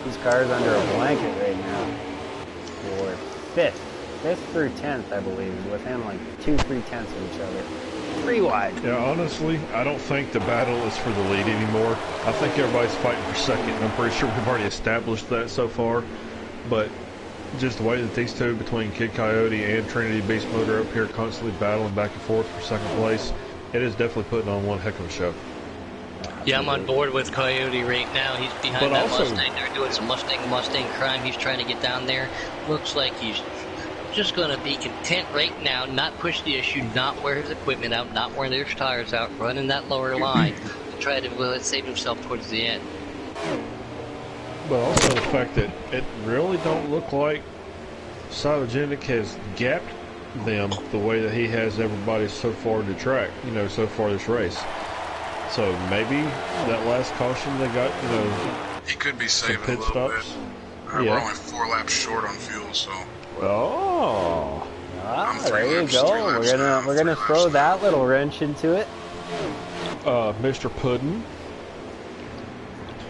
These cars under a blanket right now. For fifth through 10th, I believe, with him like 2-3 tenths of each other. 3 wide. Yeah, honestly, I don't think the battle is for the lead anymore. I think everybody's fighting for second, and I'm pretty sure we've already established that so far. But just the way that these two, between Kid Coyote and Trinity Beast Mode, are up here constantly battling back and forth for second place, it is definitely putting on one heck of a show. Yeah, I'm on board with Coyote right now. He's behind that Mustang. They're doing some Mustang crime. He's trying to get down there. Looks like he's just going to be content right now, not push the issue, not wear his equipment out, not wearing his tires out, running that lower line to try to save himself towards the end. But also the fact that it really don't look like Cybergenic has gapped them the way that he has everybody so far to track, so far this race. So maybe that last caution they got, he could be saving pit a little stops. bit. We're only 4 laps short on fuel, so. Oh, there you laps, go. 3 laps We're gonna throw that little wrench into it. Mr. Puddin'.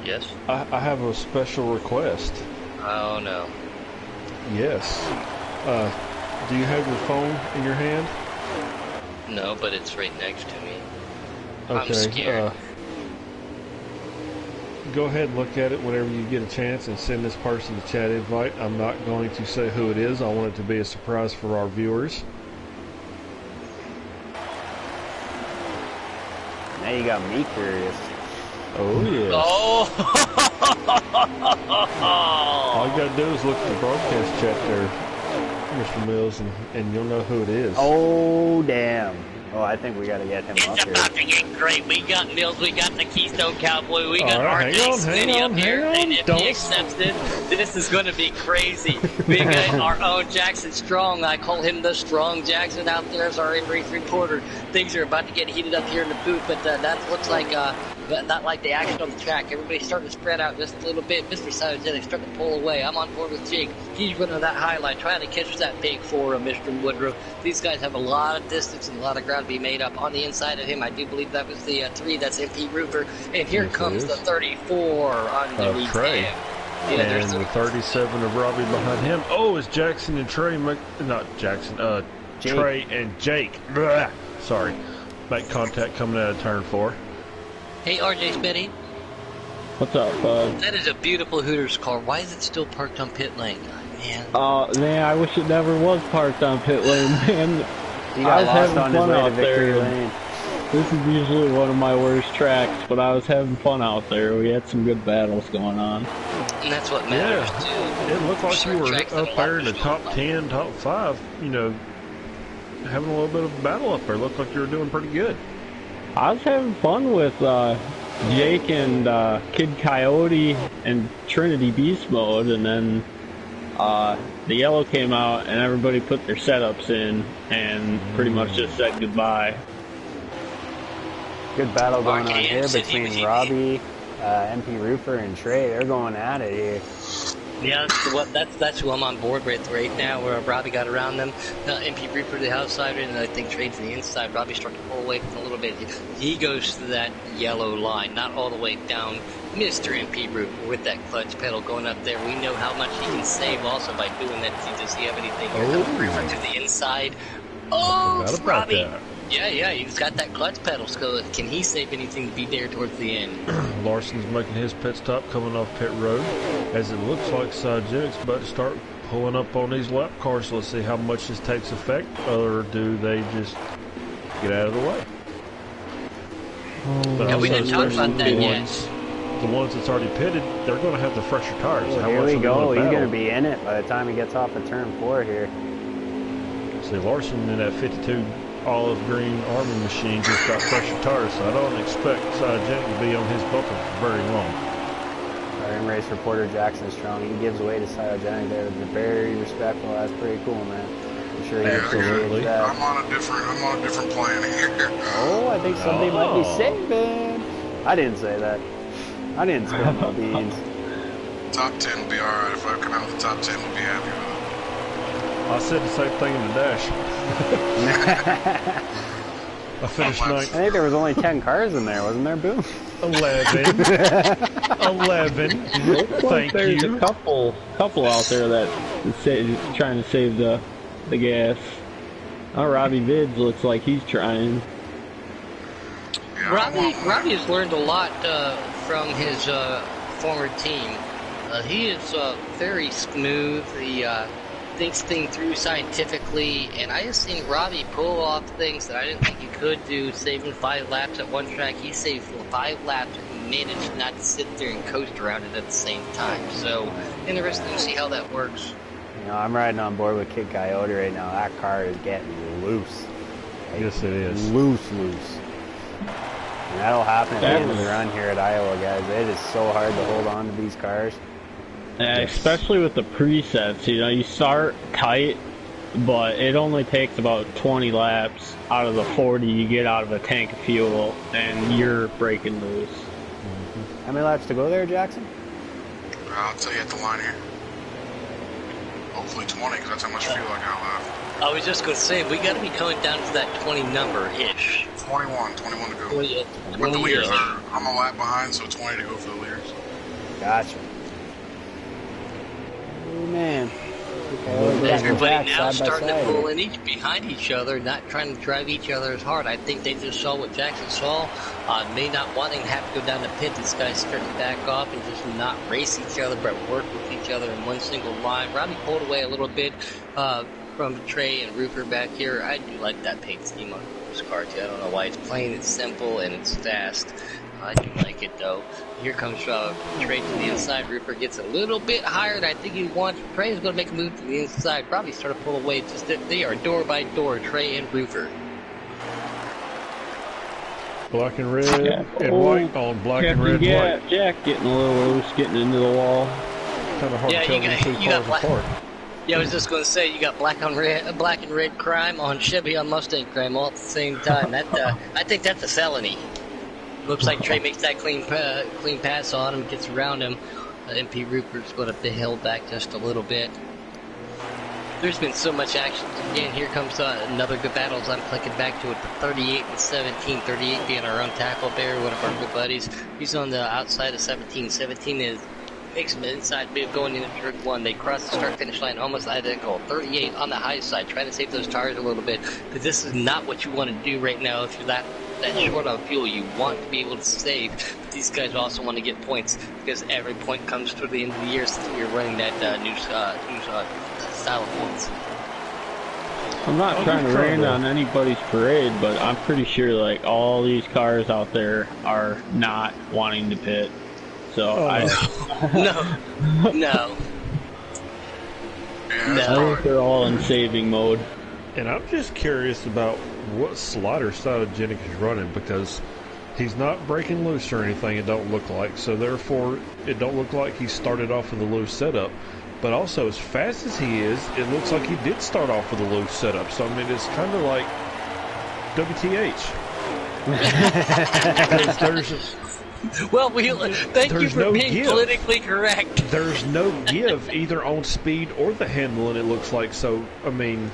Yes. I have a special request. Oh no. Yes. Do you have your phone in your hand? No, but it's right next to me. Okay. I'm scared. Go ahead and look at it whenever you get a chance and send this person a chat invite. I'm not going to say who it is. I want it to be a surprise for our viewers. Now you got me curious. Oh, yes. Oh! All you gotta do is look at the broadcast chat there, Mr. Mills, and you'll know who it is. Oh, damn. Oh, I think we gotta get him up It's here. about to get great. We got Mills, we got the Keystone Cowboy, we got right, RJ Smitty up here, and if Don't- he accepts it, this is going to be crazy. We got our own Jackson Strong. I call him the Strong Jackson out there as our in-race reporter. Things are about to get heated up here in the booth, but that looks like not like the action on the track. Everybody's starting to spread out just a little bit. Mr. Cybergenic starting to pull away. I'm on board with Jake. He's running that high line, trying to catch that big 4 of Mr. Woodruff. These guys have a lot of distance and a lot of ground to be made up on the inside of him. I do believe that was the 3. That's MP Roofer. And here comes the 34 underneath Trey. him. Yeah, And the 37 of Robbie behind him. Oh, it's Jackson and Trey. Not Jackson. Jake. Trey and Jake. Blah. Sorry. Make contact coming out of turn 4. Hey, RJ Smitty. What's up, bud? That is a beautiful Hooters car. Why is it still parked on pit lane? Man. Man, I wish it never was parked on pit lane, man. He I got was lost having on his fun way to out Victory there. Lane. This is usually one of my worst tracks, but I was having fun out there. We had some good battles going on. And that's what matters, too. It looked like you were Track that up there in the a lot top of 10, top 5, having a little bit of battle up there. Looked like you were doing pretty good. I was having fun with Jake and Kid Coyote and Trinity Beast Mode, and then the yellow came out and everybody put their setups in and pretty much just said goodbye. Good battle going on Arcade here City between was- Robbie, MP Roofer, and Trey. They're going at it here. Yeah, that's who I'm on board with right now, where Robbie got around them. MP Reaper to the outside, and I think Trade's to the inside. Robbie starting to pull away from a little bit. He goes to that yellow line, not all the way down. Mr. MP Reaper with that clutch pedal going up there. We know how much he can save also by doing that. Does he have anything here? Reaper to the inside. Oh, Forgot about Robbie. that. Yeah, he's got that clutch pedal, so can he save anything to be there towards the end? Larson's making his pit stop coming off pit road. As it looks like Cybergenic's about to start pulling up on these lap cars. So let's see how much this takes effect, or do they just get out of the way? But Yeah, we also didn't talk about that yet. The ones that's already pitted, they're going to have the fresher tires. Oh, How here much we are they go. gonna He's battle? going to be in it by the time he gets off of turn 4 here. See, Larson in that 52 olive green Army machine just got fresher tires, so I don't expect Cybergenic to be on his bumper for very long. Our in-race reporter Jackson Strong, he gives away to Cyogenic there. They're very respectful. That's pretty cool, man. I'm sure he appreciates that. I'm on a different plan here. Oh, I think somebody might be saving. I didn't say that. I didn't spill my beans. Top 10 will be alright. If I come out with the top 10, we'll be happy with it. I said the same thing in the dash. I finished ninth. I think there was only 10 cars in there, wasn't there, Boom? 11. 11. Thank There's you. a couple out there that is trying to save the gas. Oh, Robbie Vids looks like he's trying. Yeah, Robbie has learned a lot from his former team. He is very smooth. He thinks things through scientifically, and I just seen Robbie pull off things that I didn't think he could do, saving 5 laps at one track. He saved 5 laps and managed not to sit there and coast around it at the same time. So, interesting to see how that works. You know, I'm riding on board with Kid Coyote right now. That car is getting loose. Like, Yes, it is. Loose. And that'll happen at the end of the run here at Iowa, guys. It is so hard to hold on to these cars. Yeah, especially with the presets, you know, you start tight, but it only takes about 20 laps out of the 40 you get out of a tank of fuel, and you're breaking loose. How many laps to go there, Jackson? I'll tell you at the line here. Hopefully 20, because that's how much fuel I got left. I was just going to say, we got to be coming down to that 20 number-ish. 21 to go. 20, But the leaders are, I'm a lap behind, so 20 to go for the leaders. Gotcha. Oh, man. Okay, everybody now starting to pull in behind each other, not trying to drive each other as hard. I think they just saw what Jackson saw. May not wanting to have to go down the pit. These guys starting to back off and just not race each other, but work with each other in one single line. Robbie pulled away a little bit from Trey and Rupert back here. I do like that paint scheme on this car too. I don't know why. It's plain, it's simple, and it's fast. I do like it though. Here comes Trey to the inside. Rupert gets a little bit higher than I think he wants. Trey is going to make a move to the inside. Probably start to pull away. Just they are door by door, Trey and Rupert. Black and red and white on black and red white. Jack getting a little loose, getting into the wall. Kind of hard to tell these two cars apart. Yeah, I was just going to say, you got black and red crime on Chevy on Mustang crime all at the same time. That I think that's a felony. Looks like Trey makes that clean pass on him, gets around him. MP Rupert's going to hill back just a little bit. There's been so much action. Again, here comes another good battle as I'm clicking back to it. The 38 and 17. 38 being our untackled bear, one of our good buddies. He's on the outside of 17. 17 makes an inside move going into turn 1. They cross the start-finish line almost identical. 38 on the high side, trying to save those tires a little bit. But this is not what you want to do right now if you're that short on fuel. You want to be able to save, but these guys also want to get points because every point comes toward the end of the year since we're running that new style of points. I'm not trying to rain on anybody's parade, but I'm pretty sure like all these cars out there are not wanting to pit. So I think they're all in saving mode. And I'm just curious about what slider Cyogenic is running, because he's not breaking loose or anything, it don't look like. So therefore, it don't look like he started off with a loose setup. But also, as fast as he is, it looks like he did start off with a loose setup. So I mean, it's kind of like WTH. Well, thank you for being politically correct. There's no give either on speed or the handling, it looks like. So, I mean,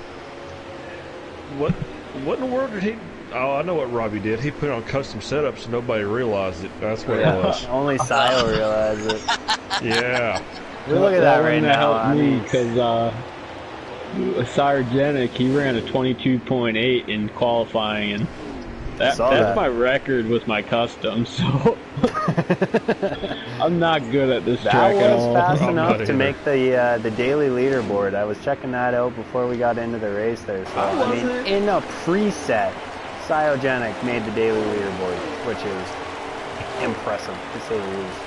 what in the world did he... Oh, I know what Robbie did. He put on custom setups so nobody realized it. That's what it was. Only Sio realized it. Yeah. Look at that right now. Helped me because Cyogenic, he ran a 22.8 in qualifying, and that's my record with my custom, so I'm not good at this track at all. That was fast enough to make the daily leaderboard. I was checking that out before we got into the race there. So I mean, in a preset, Cyogenic made the daily leaderboard, which is impressive to say the least.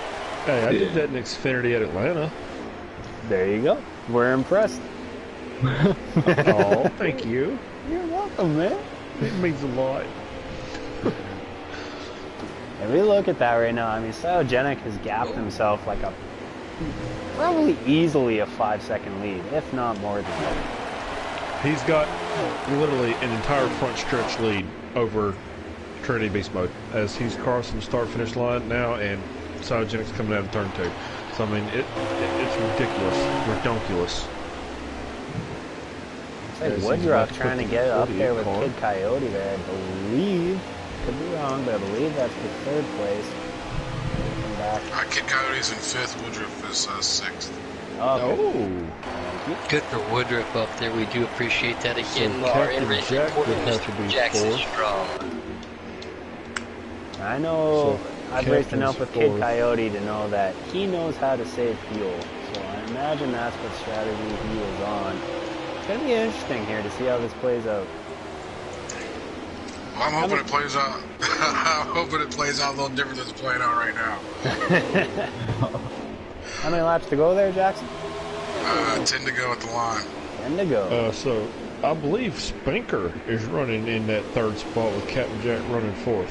Hey, I did that in Xfinity at Atlanta. There you go. We're impressed. Oh, thank you. You're welcome, man. It means a lot. And we look at that right now. I mean, Cyogenic has gapped himself like a probably easily a 5-second lead, if not more than that. He's got literally an entire front stretch lead over Trinity Beast Mode as he's crossing the start-finish line now, and Cytogenic's coming out of turn 2. So, I mean, it's ridiculous. Redonkulous. It's like Woodruff trying to get up there with Kid Coyote there, I believe. Could be wrong, but I believe that's for 3rd place. Kid Coyote's in 5th, Woodruff is 6th. Oh. Good for Woodruff up there. We do appreciate that again. So Our in-race Jack reporter, would have to be Mr. Jackson 4th. Strong. I know I've raced enough with Kid 4th. Coyote to know that he knows how to save fuel. So I imagine that's what strategy he is on. It's going to be interesting here to see how this plays out. Well, I'm hoping it plays out. I'm hoping it plays out a little different than it's playing out right now. How many laps to go there, Jackson? 10 to go at the line. 10 to go. So, I believe Spanker is running in that 3rd spot with Captain Jack running 4th.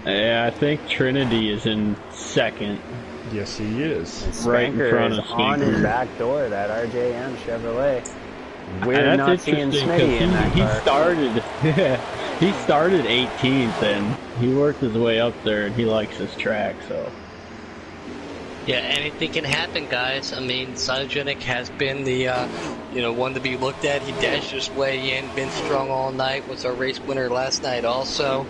Yeah, I think Trinity is in 2nd. Yes, he is. Right in front is of on his Spanker. back door, that RJM Chevrolet. And We're that's not seeing interesting Smitty in that he car. started, he started 18th and he worked his way up there and he likes his track, so. Yeah, anything can happen, guys. I mean, Cytogenic has been the, one to be looked at. He dashed his way in, been strong all night, was our race winner last night also.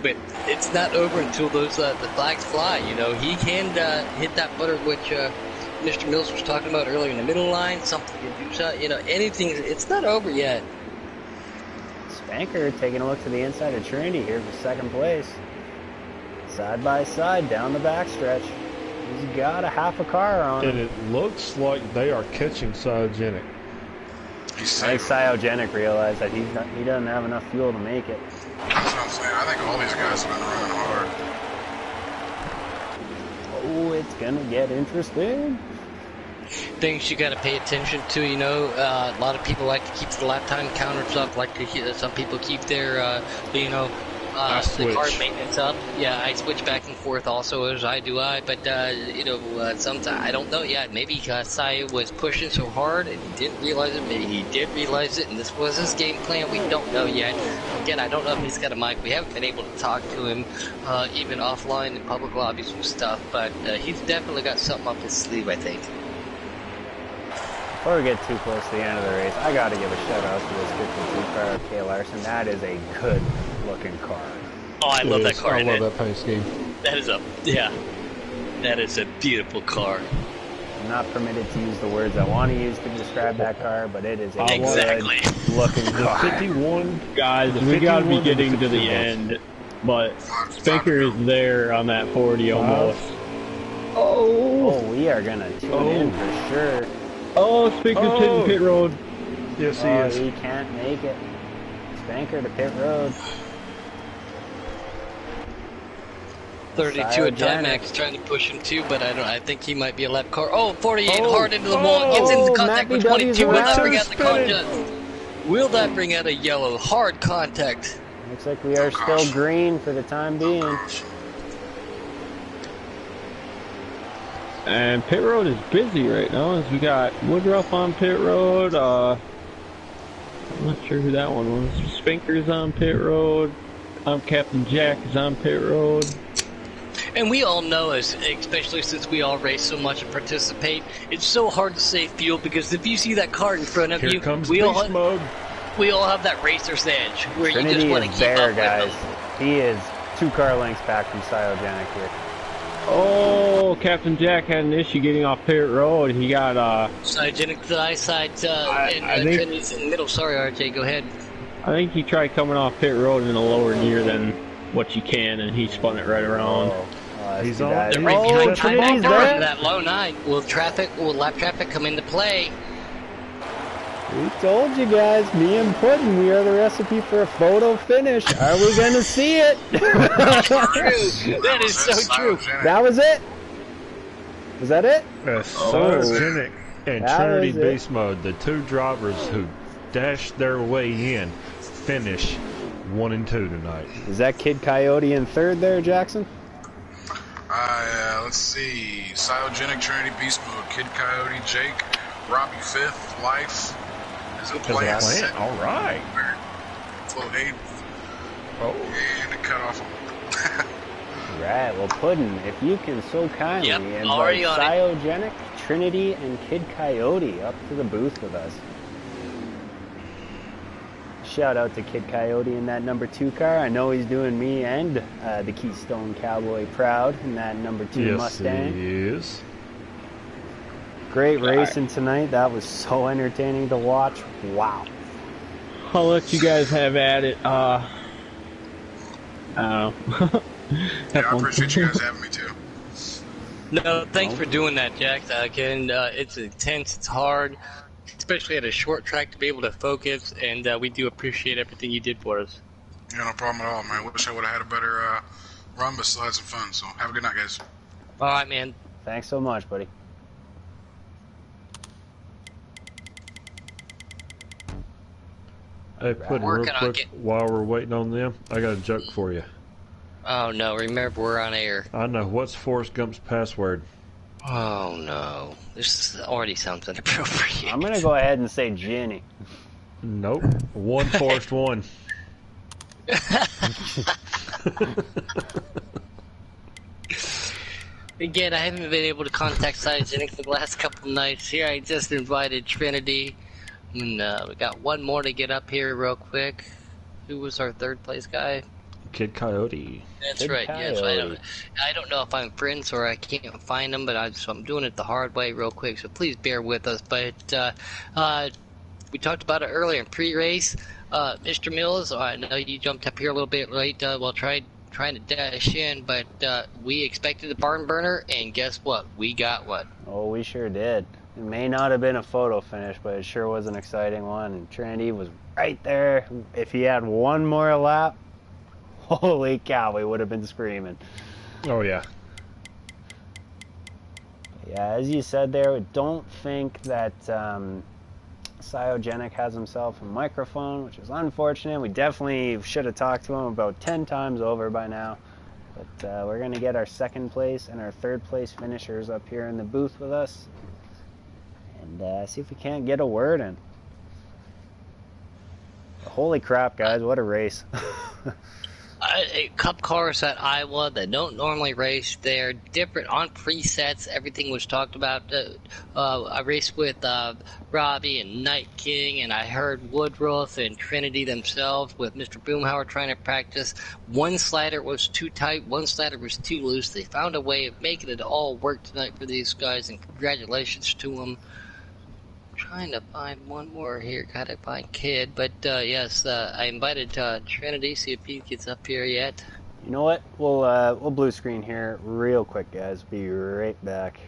But it's not over until those the flags fly. He can hit that butter, which Mr. Mills was talking about earlier in the middle line. Something can do something. Anything. It's not over yet. Spanker taking a look to the inside of Trinity here for 2nd place. Side by side down the backstretch. He's got a half a car on him. And it looks like they are catching Cytogenic. I think Cyogenic realized that he doesn't have enough fuel to make it. That's what I'm saying. I think all these guys have been running hard. Oh, it's gonna get interesting. Things you got to pay attention to. A lot of people like to keep the lap time counters up. Some people keep their, the car maintenance up. Yeah, I switch back and forth also as I do. But sometimes I don't know. Yeah, maybe Sai was pushing so hard and he didn't realize it. Maybe he did realize it, and this was his game plan. We don't know yet. Again, I don't know if he's got a mic. We haven't been able to talk to him, even offline in public lobbies and stuff. But he's definitely got something up his sleeve, I think. Before we get too close to the end of the race, I gotta give a shout out to this 52 car of K. Larson. That is a good looking car. Oh, I love that car. I love that paint scheme. That is a beautiful car. I'm not permitted to use the words I want to use to describe that car, but it is a Exactly. good looking car. 51. Guys, The we gotta be 51 getting to the 52 end, but Spanker is there on that 40 almost. Oh, we are gonna tune in for sure. Oh, Spanker's hitting pit road. Yes, he Oh, is. he can't make it. Spanker to pit road. 32 at Cyogenic. Timax trying to push him too, but I think he might be a lap car. Oh, 48 hard into the wall. Gets into contact with Matt BW's 22. Will that around. bring out the contact? Will that bring out a yellow? Hard contact. Looks like we are still green for the time being. And pit road is busy right now as we got Woodruff on pit road. I'm not sure who that one was. Spanker's on pit road. Captain Jack is on pit road. And we all know, especially since we all race so much and participate, it's so hard to save fuel because if you see that car in front of Here you, comes we beast mode. all have that racer's edge where you Trinity just want to is keep there, up guys. with them. He is 2 car lengths back from Cyogenic here. Oh, Captain Jack had an issue getting off pit road. He got Cyogenic to the eyesight, and I think- Trinity's in the middle. Sorry, RJ, go ahead. I think he tried coming off pit road in a lower gear than what you can, and he spun it right around. He's see on that. there. Oh, Trinity's there. That low 9. Will lap traffic come into play? We told you guys, me and Puddin', we are the recipe for a photo finish. Are we gonna see it? True. That is so true. That was it? Was that it? Cytogenic and That Trinity was it. Beast Mode, the 2 drivers who dashed their way in, finish 1 and 2 tonight. Is that Kid Coyote in 3rd there, Jackson? Let's see. Cyogenic Trinity Beast Mode, Kid Coyote, Jake, Robbie 5th, Life. Is it Plant? All right. Float 8th. Oh. And a cut off. Right, well, Puddin', if you can so kindly invite Cyogenic, Trinity, and Kid Coyote up to the booth with us. Shout out to Kid Coyote in that number 2 car. I know he's doing me and the Keystone Cowboy proud in that number 2 Mustang. Yes, he is. Great racing tonight. That was so entertaining to watch. Wow. I'll let you guys have at it. I don't know. Yeah, I appreciate you guys having me too. No, thanks for doing that, Jack. Again, it's intense, it's hard, especially at a short track to be able to focus, and we do appreciate everything you did for us. Yeah, no problem at all, man. Wish I would have had a better run, but still had some fun. So have a good night, guys. All right, man. Thanks so much, buddy. Hey, Puddin', real quick, while we're waiting on them, I got a joke for you. Oh, no. Remember, we're on air. I know. What's Forrest Gump's password? Oh, no. This already sounds inappropriate. I'm going to go ahead and say Ginny. Nope. One Forrest one. Again, I haven't been able to contact Cyogenic for the last couple of nights. Here, I just invited Trinity. And we got one more to get up here real quick. Who was our third place guy? Kid Coyote. That's Kid right. Coyote. Yes, I don't know if I'm friends or I can't find them, but so I'm doing it the hard way real quick. So please bear with us. But we talked about it earlier in pre-race. Mr. Mills, I know you jumped up here a little bit late while trying to dash in, but we expected a barn burner, and guess what? We got one. Oh, we sure did. It may not have been a photo finish, but it sure was an exciting one. And Trinity was right there. If he had one more lap, holy cow, we would have been screaming. Oh, yeah. Yeah, as you said there, don't think that Cyogenic has himself a microphone, which is unfortunate. We definitely should have talked to him about 10 times over by now. But we're going to get our second place and our third place finishers up here in the booth with us. And see if we can't get a word in. Holy crap, guys, what a race. Cup cars at Iowa that don't normally race. They're different on presets. Everything was talked about. I raced with Robbie and Night King, and I heard Woodruff and Trinity themselves with Mr. Boomhauer trying to practice. One slider was too tight, one slider was too loose. They found a way of making it all work tonight for these guys, and congratulations to them. Trying to find one more here. Gotta find Kid, but yes, I invited Trinity. See if he gets up here yet. You know what? We'll blue screen here real quick, guys. Be right back.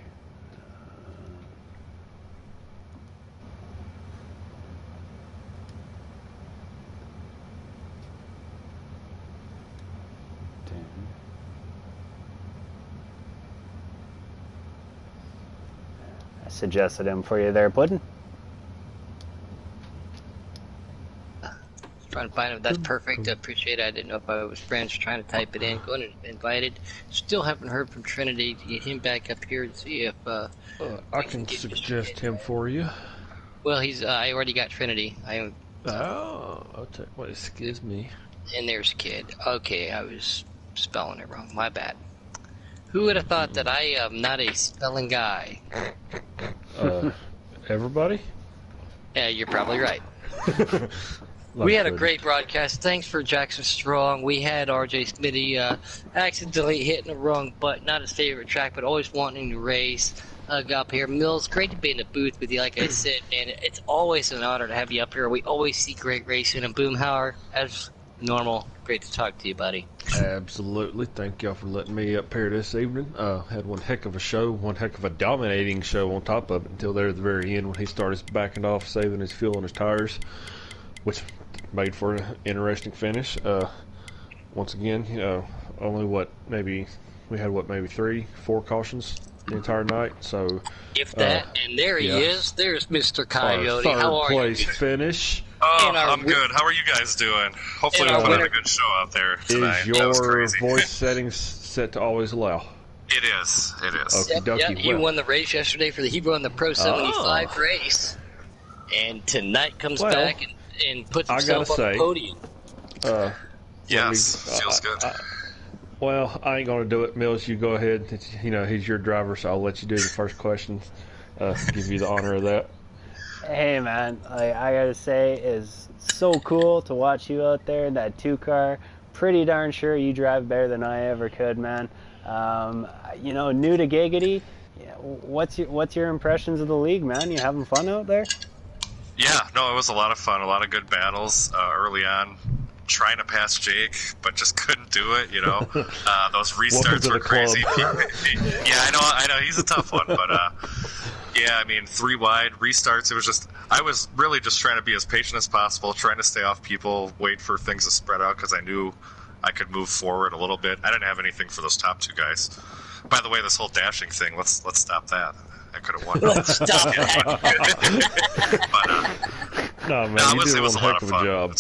I suggested him for you there, Puddin'. Trying to find him. That's perfect. I appreciate it. I didn't know if I was friends trying to type it in. Going and invited. Still haven't heard from Trinity to get him back up here and see if I can suggest him for you. Well, he's I already got Trinity. I'll tell you what, excuse me. And there's Kid. Okay, I was spelling it wrong. My bad. Who would have thought that I am not a spelling guy? Everybody? Yeah, you're probably right. We had a great broadcast. Thanks for Jackson Strong. We had RJ Smitty accidentally hitting the wrong button. Not his favorite track, but always wanting to race. Got up here. Mills, great to be in the booth with you. Like I said, man, it's always an honor to have you up here. We always see great racing. And Boomhauer, as normal, great to talk to you, buddy. Absolutely. Thank y'all for letting me up here this evening. Had one heck of a show, one heck of a dominating show on top of it until there at the very end when he started backing off, saving his fuel and his tires, which made for an interesting finish. Once again, only maybe 3-4 cautions the entire night. So if that, and there he is. There's Mr. Coyote. How are you? Third place finish. Oh, I'm good. How are you guys doing? Hopefully we'll put on a good show out there tonight. Is your voice settings set to always allow? It is. It is. Okie dokie. Yep, he won the race yesterday he won the Pro 75 race. And tonight comes back and puts himself on the podium. Yes, feels good. Well, I ain't going to do it, Mills. You go ahead. He's your driver, so I'll let you do the first questions. Give you the honor of that. Hey, man, I gotta say, it's so cool to watch you out there in that 2-car. Pretty darn sure you drive better than I ever could, man. New to Giggity, what's your impressions of the league, man? You having fun out there? Yeah, no, it was a lot of fun. A lot of good battles early on. Trying to pass Jake, but just couldn't do it. Those restarts were crazy. Yeah, I know, he's a tough one, but yeah, I mean, 3 wide restarts. It was I was really just trying to be as patient as possible, trying to stay off people, wait for things to spread out because I knew I could move forward a little bit. I didn't have anything for those top 2 guys. By the way, this whole dashing thing, let's stop that. I could have won. Let's stop that. But, no, man, you did one heck of a job.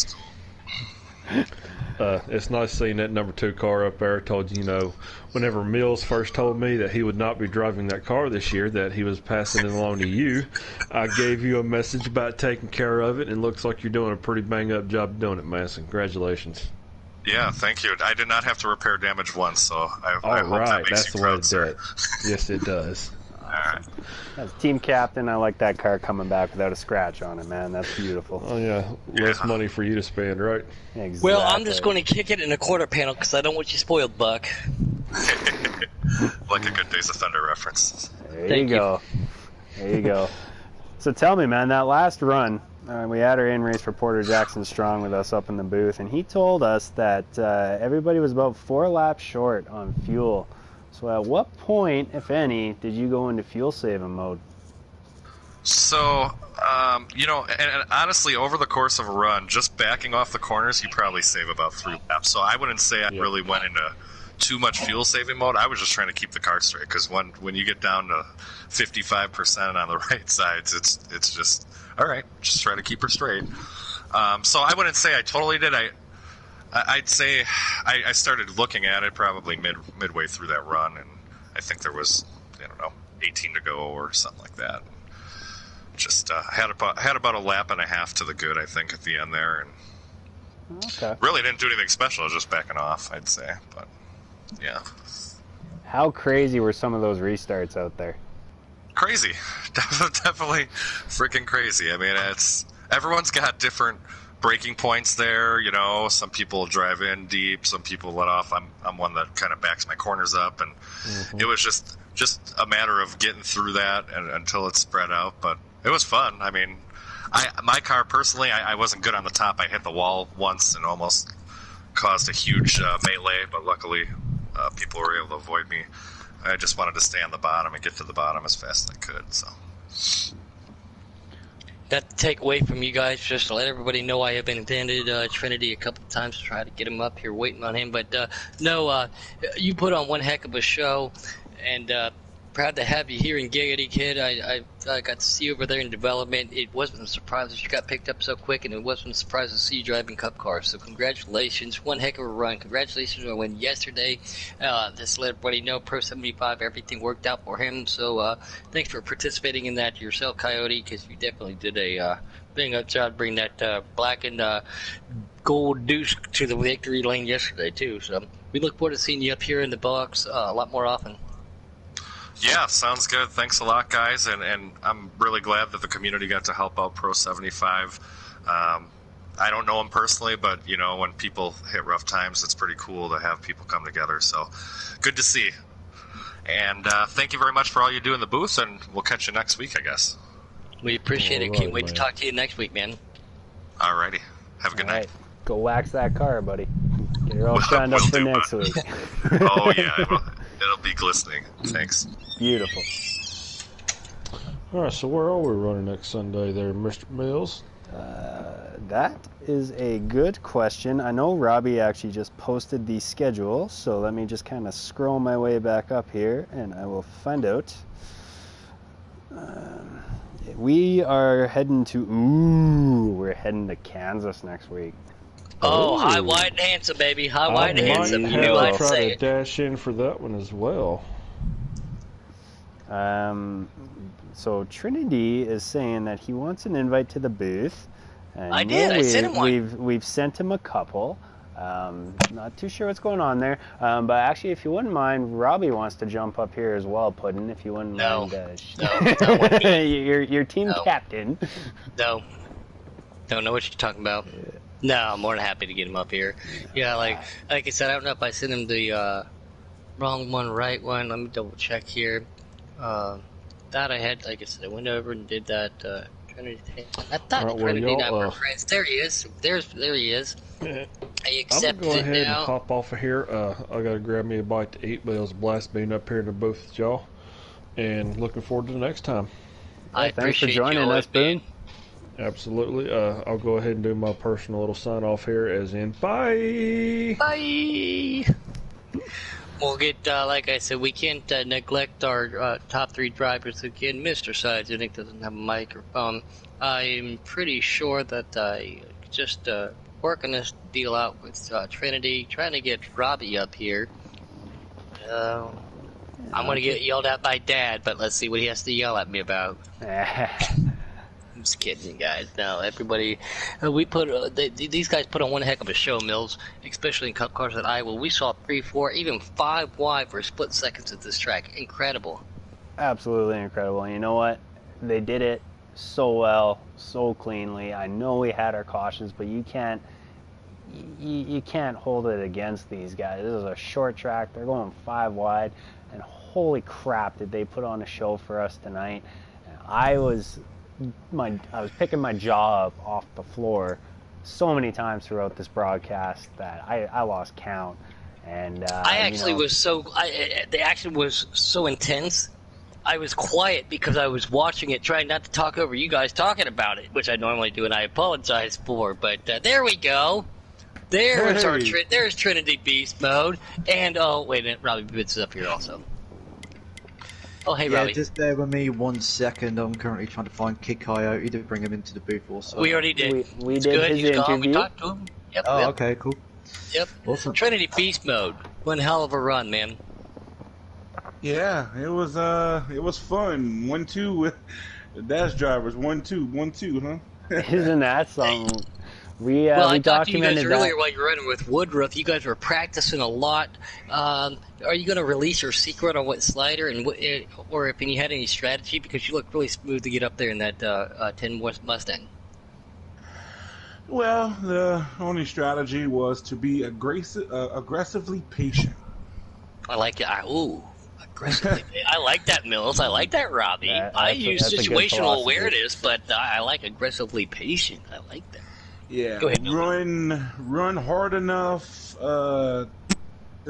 Cool. It's nice seeing that number 2 car up there. I told you, whenever Mills first told me that he would not be driving that car this year, that he was passing it along to you, I gave you a message about taking care of it, and it looks like you're doing a pretty bang-up job doing it, man. Congratulations. Yeah, thank you. I did not have to repair damage once, so I hope that makes that's you the way proud, to do it. Yes, it does. All right. As team captain, I like that car coming back without a scratch on it, man. That's beautiful. Oh, yeah. Less money for you to spend, right? Exactly. Well, I'm just going to kick it in a quarter panel because I don't want you spoiled, Buck. Like a good Days of Thunder reference. There you go. There you go. So tell me, man, that last run, we had our in-race reporter Jackson Strong with us up in the booth, and he told us that everybody was about 4 laps short on fuel. So at what point, if any, did you go into fuel-saving mode? So, and honestly, over the course of a run, just backing off the corners, you probably save about 3 laps. So I wouldn't say I really went into too much fuel-saving mode. I was just trying to keep the car straight, because when you get down to 55% on the right sides, it's just, all right, just try to keep her straight. So I wouldn't say I totally did. I'd say I started looking at it probably midway through that run, and I think there was, 18 to go or something like that. Just had about a lap and a half to the good, I think, at the end there, and really didn't do anything special. I was just backing off, I'd say, but yeah. How crazy were some of those restarts out there? Crazy, definitely freaking crazy. I mean, everyone's got different breaking points there, some people drive in deep, some people let off. I'm one that kind of backs my corners up, and it was just a matter of getting through that until it's spread out. But it was fun. I mean, my car personally, I wasn't good on the top. I hit the wall once and almost caused a huge melee, but luckily people were able to avoid me. I just wanted to stay on the bottom and get to the bottom as fast as I could. So. Not to take away from you guys, just to let everybody know I have been attended Trinity a couple of times to try to get him up here waiting on him. But you put on one heck of a show, and proud to have you here in Giggity, kid. I got to see you over there in development. It wasn't a surprise that you got picked up so quick, and it wasn't a surprise to see you driving Cup cars. So congratulations. One heck of a run. Congratulations on winning yesterday. Just let everybody know, Pro 75, everything worked out for him. So thanks for participating in that yourself, Coyote, because you definitely did a thing up job bringing that black and gold deuce to the victory lane yesterday, too. So we look forward to seeing you up here in the box a lot more often. Yeah, sounds good. Thanks a lot, guys, and I'm really glad that the community got to help out Pro 75. I don't know him personally, but, when people hit rough times, it's pretty cool to have people come together, so good to see. And thank you very much for all you do in the booth, and we'll catch you next week, I guess. We appreciate it. Can't wait to talk to you next week, man. All righty. Have a good night. Go wax that car, buddy. Get her all shined up for next week. Oh, yeah. It'll be glistening. Thanks. Beautiful. All right, so where are we running next Sunday there, Mr. Mills? That is a good question. I know Robbie actually just posted the schedule, so let me just kind of scroll my way back up here, and I will find out. We are heading to... we're heading to Kansas next week. Oh, high, wide, and handsome, baby. High, wide, and handsome. You knew I'd say try to it. dash in for that one as well. So Trinity is saying that he wants an invite to the booth. And I did. I sent him one. We've sent him a couple. Not too sure what's going on there. But actually, if you wouldn't mind, Robbie wants to jump up here as well, Puddin', if you wouldn't mind. No. Your team captain. No. Don't know what you're talking about. No, I'm more than happy to get him up here. Yeah, like I said, I don't know if I sent him the wrong one, right one. Let me double check here. That I had, like I said, I went over and did that. Trinity. I thought Trinity not for friends. There he is. There he is. I accepted I'm gonna go ahead it now. and hop off of here. I gotta grab me a bite to eat, but it was a blast being up here to both with y'all. And looking forward to the next time. Thanks for joining us, Boone. Absolutely. I'll go ahead and do my personal little sign off here, as in bye. Bye. We'll get, like I said, we can't neglect our top 3 drivers again. Mr. Sidenik doesn't have a microphone. I'm pretty sure that I just working this deal out with Trinity, trying to get Robbie up here. I'm going to get yelled at by Dad, but let's see what he has to yell at me about. I'm just kidding, you guys. No, everybody, we put these guys put on one heck of a show, Mills, especially in Cup cars at Iowa. We saw 3, 4, even 5 wide for split seconds at this track. Incredible. Absolutely incredible. And you know what? They did it so well, so cleanly. I know we had our cautions, but you can't hold it against these guys. This is a short track. They're going 5 wide, and holy crap, did they put on a show for us tonight. I was picking my jaw up off the floor so many times throughout this broadcast that I lost count. And the action was so intense. I was quiet because I was watching it, trying not to talk over you guys talking about it, which I normally do, and I apologize for. But there we go. There's there's Trinity Beast mode, and oh wait a minute, Robbie Bits is up here also. Oh, hey, Robbie. Just bear with me 1 second. I'm currently trying to find Kid Coyote to bring him into the booth also. We already did. We it's did good. his He's gone. interview. We talked to him. Yep. Oh, yep. okay, cool. Yep. Awesome. Trinity Beast mode. One hell of a run, man. Yeah, it was fun. 1-2 with the dash drivers. 1-2, 1-2, huh? Isn't that something? We I talked to you guys documented earlier that. while you were running with Woodruff. You guys were practicing a lot. Are you going to release your secret on what slider and or if you had any strategy? Because you look really smooth to get up there in that 10 Mustang. Well, the only strategy was to be aggressively patient. I like it. Aggressively. I like that, Mills. I like that, Robbie. I use that's a good situational philosophy. awareness, but I like aggressively patient. I like that. Yeah, Go ahead, run hard enough to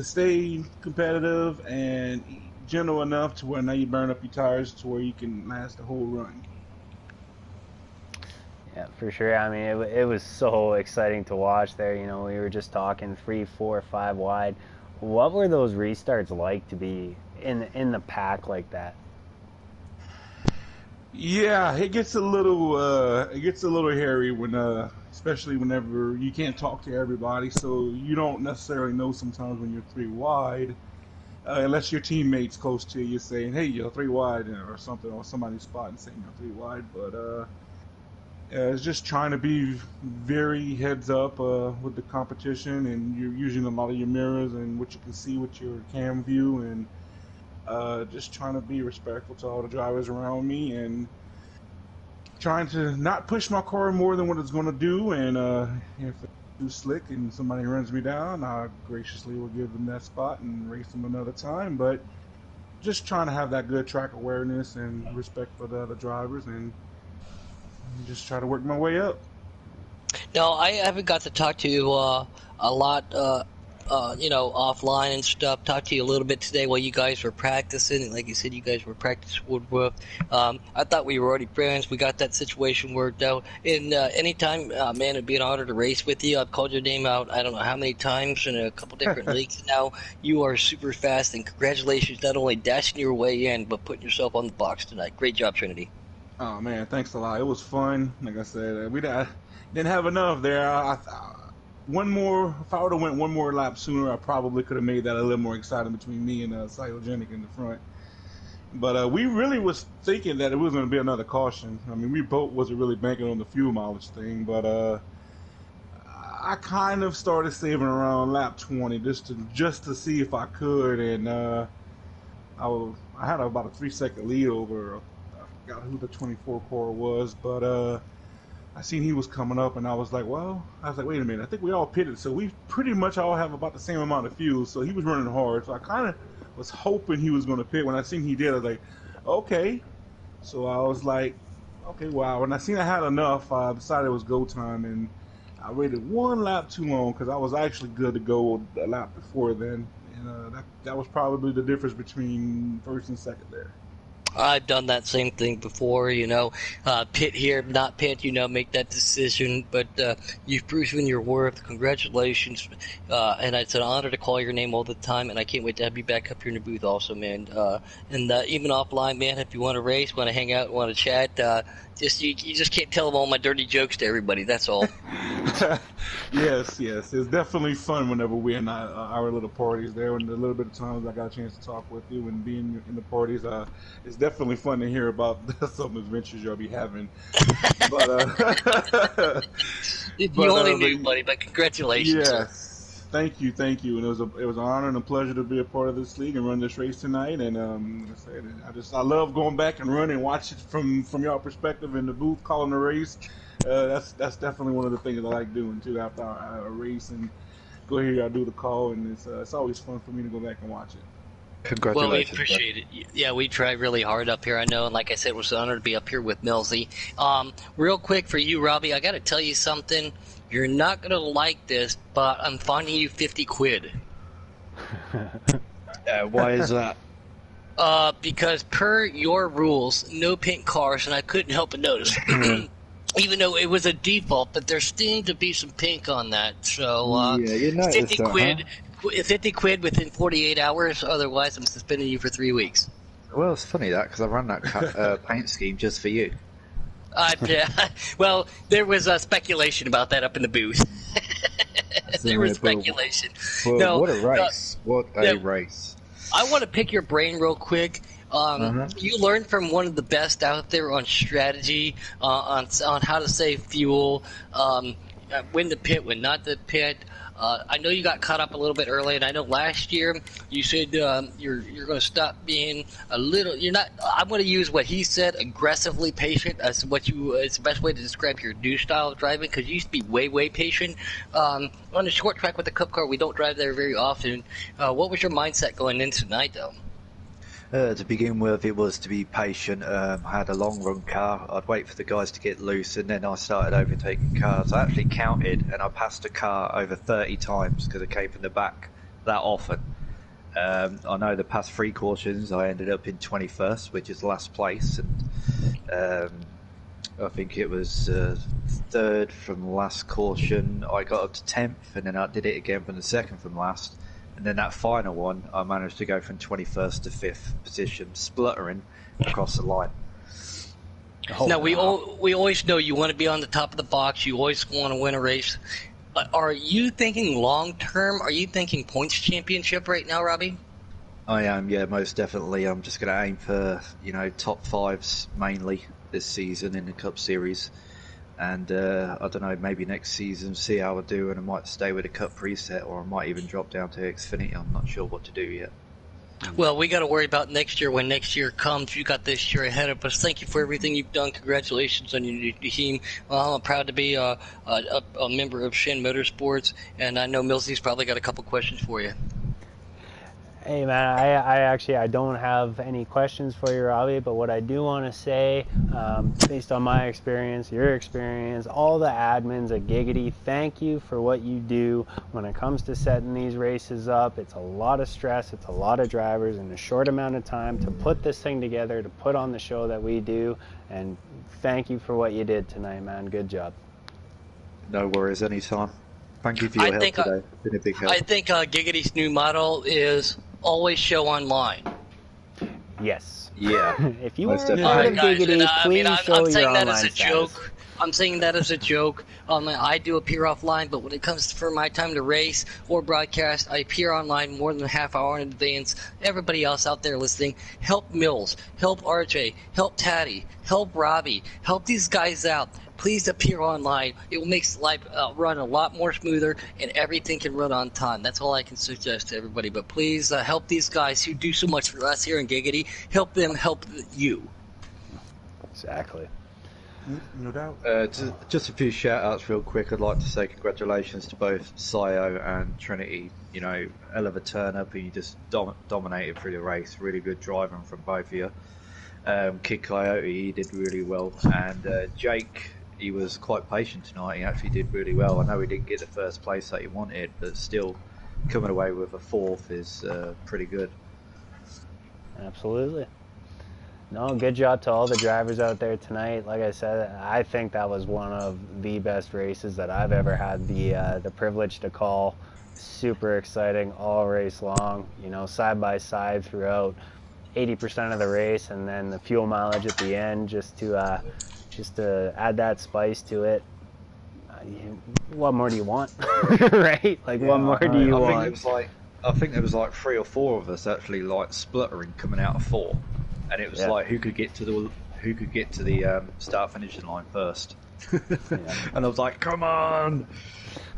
stay competitive and gentle enough to where now you burn up your tires to where you can last the whole run. Yeah, for sure. I mean, it was so exciting to watch there. You know, we were just talking 3, 4, 5 wide. What were those restarts like to be in the pack like that? Yeah, it gets a little hairy when especially whenever you can't talk to everybody, so you don't necessarily know sometimes when you're 3 wide, unless your teammate's close to you saying, "Hey, you're 3 wide," or something, or somebody's spotting saying you're 3 wide. But it's just trying to be very heads up with the competition, and you're using a lot of your mirrors and what you can see with your cam view, and just trying to be respectful to all the drivers around me, and trying to not push my car more than what it's going to do. And if it's too slick and somebody runs me down, I graciously will give them that spot and race them another time. But just trying to have that good track awareness and respect for the other drivers, and just try to work my way up. No, I haven't got to talk to you a lot, offline and stuff. Talk to you a little bit today while you guys were practicing. And like you said, you guys were practicing Woodruff. I thought we were already friends. We got that situation worked out. And anytime, man, it'd be an honor to race with you. I've called your name out I don't know how many times in a couple different leagues now. You are super fast, and congratulations not only dashing your way in, but putting yourself on the box tonight. Great job, Trinity. Oh man, thanks a lot. It was fun. Like I said, we didn't have enough there. One more. If I would have went one more lap sooner, I probably could have made that a little more exciting between me and Cytogenic in the front. But we really was thinking that it was going to be another caution. I mean, we both wasn't really banking on the fuel mileage thing, but I kind of started saving around lap 20 just to see if I could, and I had about a 3-second lead over. I forgot who the 24 core was, but I seen he was coming up, and I was like, wait a minute, I think we all pitted, so we pretty much all have about the same amount of fuel. So he was running hard, so I kind of was hoping he was going to pit. When I seen he did, I was like, okay. So I was like, okay, wow. When I seen I had enough, I decided it was go time, and I waited one lap too long because I was actually good to go a lap before then. And that was probably the difference between first and second there. I've done that same thing before, pit here, not pit, make that decision, but you've proven your worth. Congratulations. And it's an honor to call your name all the time, and I can't wait to have you back up here in the booth also, man. And even offline, man, if you want to race, want to hang out, want to chat, you just can't tell them all my dirty jokes to everybody, that's all. Yes. It's definitely fun whenever we're in our little parties there, and the little bit of times I got a chance to talk with you and be in the parties. It's definitely fun to hear about some adventures you'll be having. But you only knew, buddy, but congratulations. Yes. Thank you, and it was an honor and a pleasure to be a part of this league and run this race tonight. And I love going back and running and watch it from your perspective in the booth, calling the race. That's definitely one of the things I like doing too. After a race and go hear y'all do the call, and it's always fun for me to go back and watch it. Well, we appreciate it. Yeah, we try really hard up here, I know, and like I said, it was an honor to be up here with Millsy. Real quick for you, Robbie, I got to tell you something. You're not going to like this, but I'm finding you 50 quid. Why is that? Because per your rules, no pink cars, and I couldn't help but notice. Even though it was a default, but there seemed to be some pink on that. So, yeah, you noticed 50 that, quid. Huh? 50 quid within 48 hours, otherwise I'm suspending you for 3 weeks. Well, it's funny that, because I run that paint scheme just for you. Well, there was speculation about that up in the booth. There was speculation. Well, what a race. What a race. I want to pick your brain real quick. You learned from one of the best out there on strategy, on how to save fuel, when to pit, when not to pit. I know you got caught up a little bit early, and I know last year you said you're going to stop being a little. You're not. I'm going to use what he said, aggressively patient. That's it's the best way to describe your new style of driving, because you used to be way patient. On the short track with the Cup car, we don't drive there very often. What was your mindset going into tonight, though? To begin with, it was to be patient. I had a long run car. I'd wait for the guys to get loose, and then I started overtaking cars. I actually counted, and I passed a car over 30 times because it came from the back that often. I know the past 3 cautions, I ended up in 21st, which is last place, and I think it was 3rd from last caution. I got up to 10th, and then I did it again from the 2nd from last. And then that final one, I managed to go from 21st to 5th position, spluttering across the line. Now, we always know you want to be on the top of the box. You always want to win a race. But are you thinking long-term? Are you thinking points championship right now, Robbie? I am, yeah, most definitely. I'm just going to aim for, top 5s mainly this season in the Cup Series. And I don't know, maybe next season, see how I do, and I might stay with a Cup preset, or I might even drop down to Xfinity. I'm not sure what to do yet. Well, we got to worry about next year when next year comes. You got this year ahead of us. Thank you for everything you've done. Congratulations on your new team. Well, I'm proud to be a member of Shin Motorsports, and I know Millsy's probably got a couple questions for you. Hey man, I don't have any questions for you, Robbie, but what I do want to say, based on my experience, your experience, all the admins at Giggity, thank you for what you do when it comes to setting these races up. It's a lot of stress, it's a lot of drivers in a short amount of time to put this thing together, to put on the show that we do, and thank you for what you did tonight, man. Good job. No worries, anytime. Thank you for your help today. It's been a big help. I think Giggity's new motto is always show online. Yes. Yeah. If you want to Giggity, please show your online status. I'm saying that as a joke. I do appear offline, but when it comes for my time to race or broadcast, I appear online more than a half hour in advance. Everybody else out there listening, help Mills, help RJ, help Taddy, help Robbie, help these guys out. Please appear online. It will make life run a lot more smoother, and everything can run on time. That's all I can suggest to everybody. But please help these guys who do so much for us here in Giggity. Help them help you. Exactly. No doubt. Just a few shout-outs real quick. I'd like to say congratulations to both Sayo and Trinity. You know, hell of a turn-up, and you just dominated through the race. Really good driving from both of you. Kid Coyote, he did really well. And Jake, he was quite patient tonight. He actually did really well. I know he didn't get the first place that he wanted, but still coming away with a fourth is pretty good. Absolutely. No, good job to all the drivers out there tonight. Like I said, I think that was one of the best races that I've ever had the privilege to call. Super exciting all race long, you know, side by side throughout 80% of the race, and then the fuel mileage at the end just to add that spice to it. What more do you want? Right? Like, what more do you want? I think there was like 3 or 4 of us actually like spluttering coming out of 4. And it was like who could get to the start finishing line first. And I was like, come on!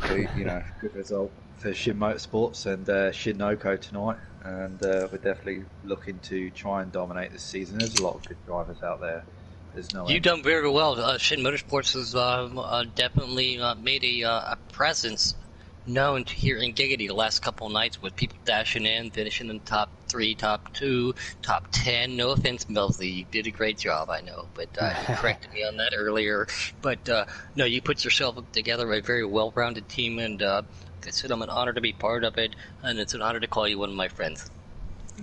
So, you know, good result for Shin Motorsports and Shinoko tonight. And we're definitely looking to try and dominate this season. There's a lot of good drivers out there. There's no. You've done very well. Shin Motorsports has definitely made a presence known to here in Giggity the last couple of nights, with people dashing in, finishing in top 3, top 2, top 10. No offense, Millsy, you did a great job, I know, but you corrected me on that earlier. But no, you put yourself together a very well-rounded team, and like I said, I'm an honor to be part of it, and it's an honor to call you one of my friends.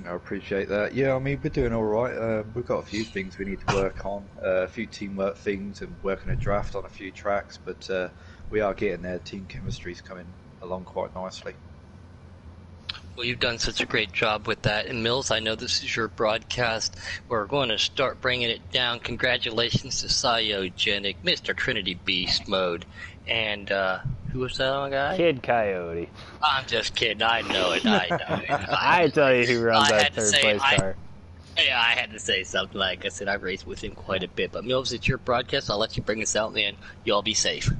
I appreciate that. Yeah, I mean, we're doing all right. We've got a few things we need to work on, a few teamwork things, and working a draft on a few tracks, but we are getting there. Team chemistry's coming along quite nicely. Well, you've done such a great job with that. And Mills, I know this is your broadcast. We're going to start bringing it down. Congratulations to Cyogenic, Mr. Trinity Beast Mode, and who was that other guy? Kid Coyote. I'm just kidding. I know it. I know it. I tell you who runs that third place car. Yeah, I had to say something. Like I said, I've raced with him quite a bit. But Mills, it's your broadcast. I'll let you bring us out, man. You all be safe.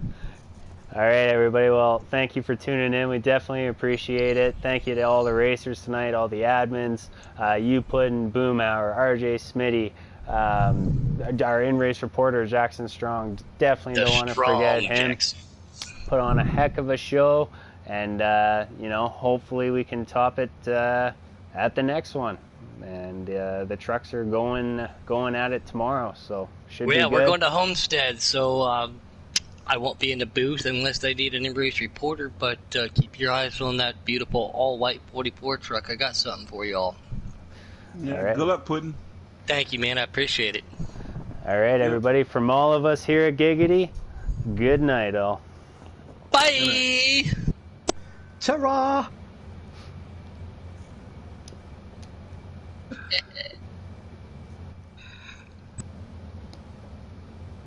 All right, everybody. Well, thank you for tuning in. We definitely appreciate it. Thank you to all the racers tonight, all the admins, you Puddin, Boomhour, RJ Smitty, our in-race reporter, Jackson Strong. Definitely don't want to forget him. Jackson. Put on a heck of a show, and you know, hopefully we can top it at the next one. And the trucks are going at it tomorrow, so should be good. We're going to Homestead, so I won't be in the booth unless they need an in-race reporter, but keep your eyes on that beautiful all-white 44 truck. I got something for you all. Yeah, all right. Good luck, Puddin'. Thank you, man. I appreciate it. All right, everybody. From all of us here at Giggity, good night, all. Bye! Ta-ra!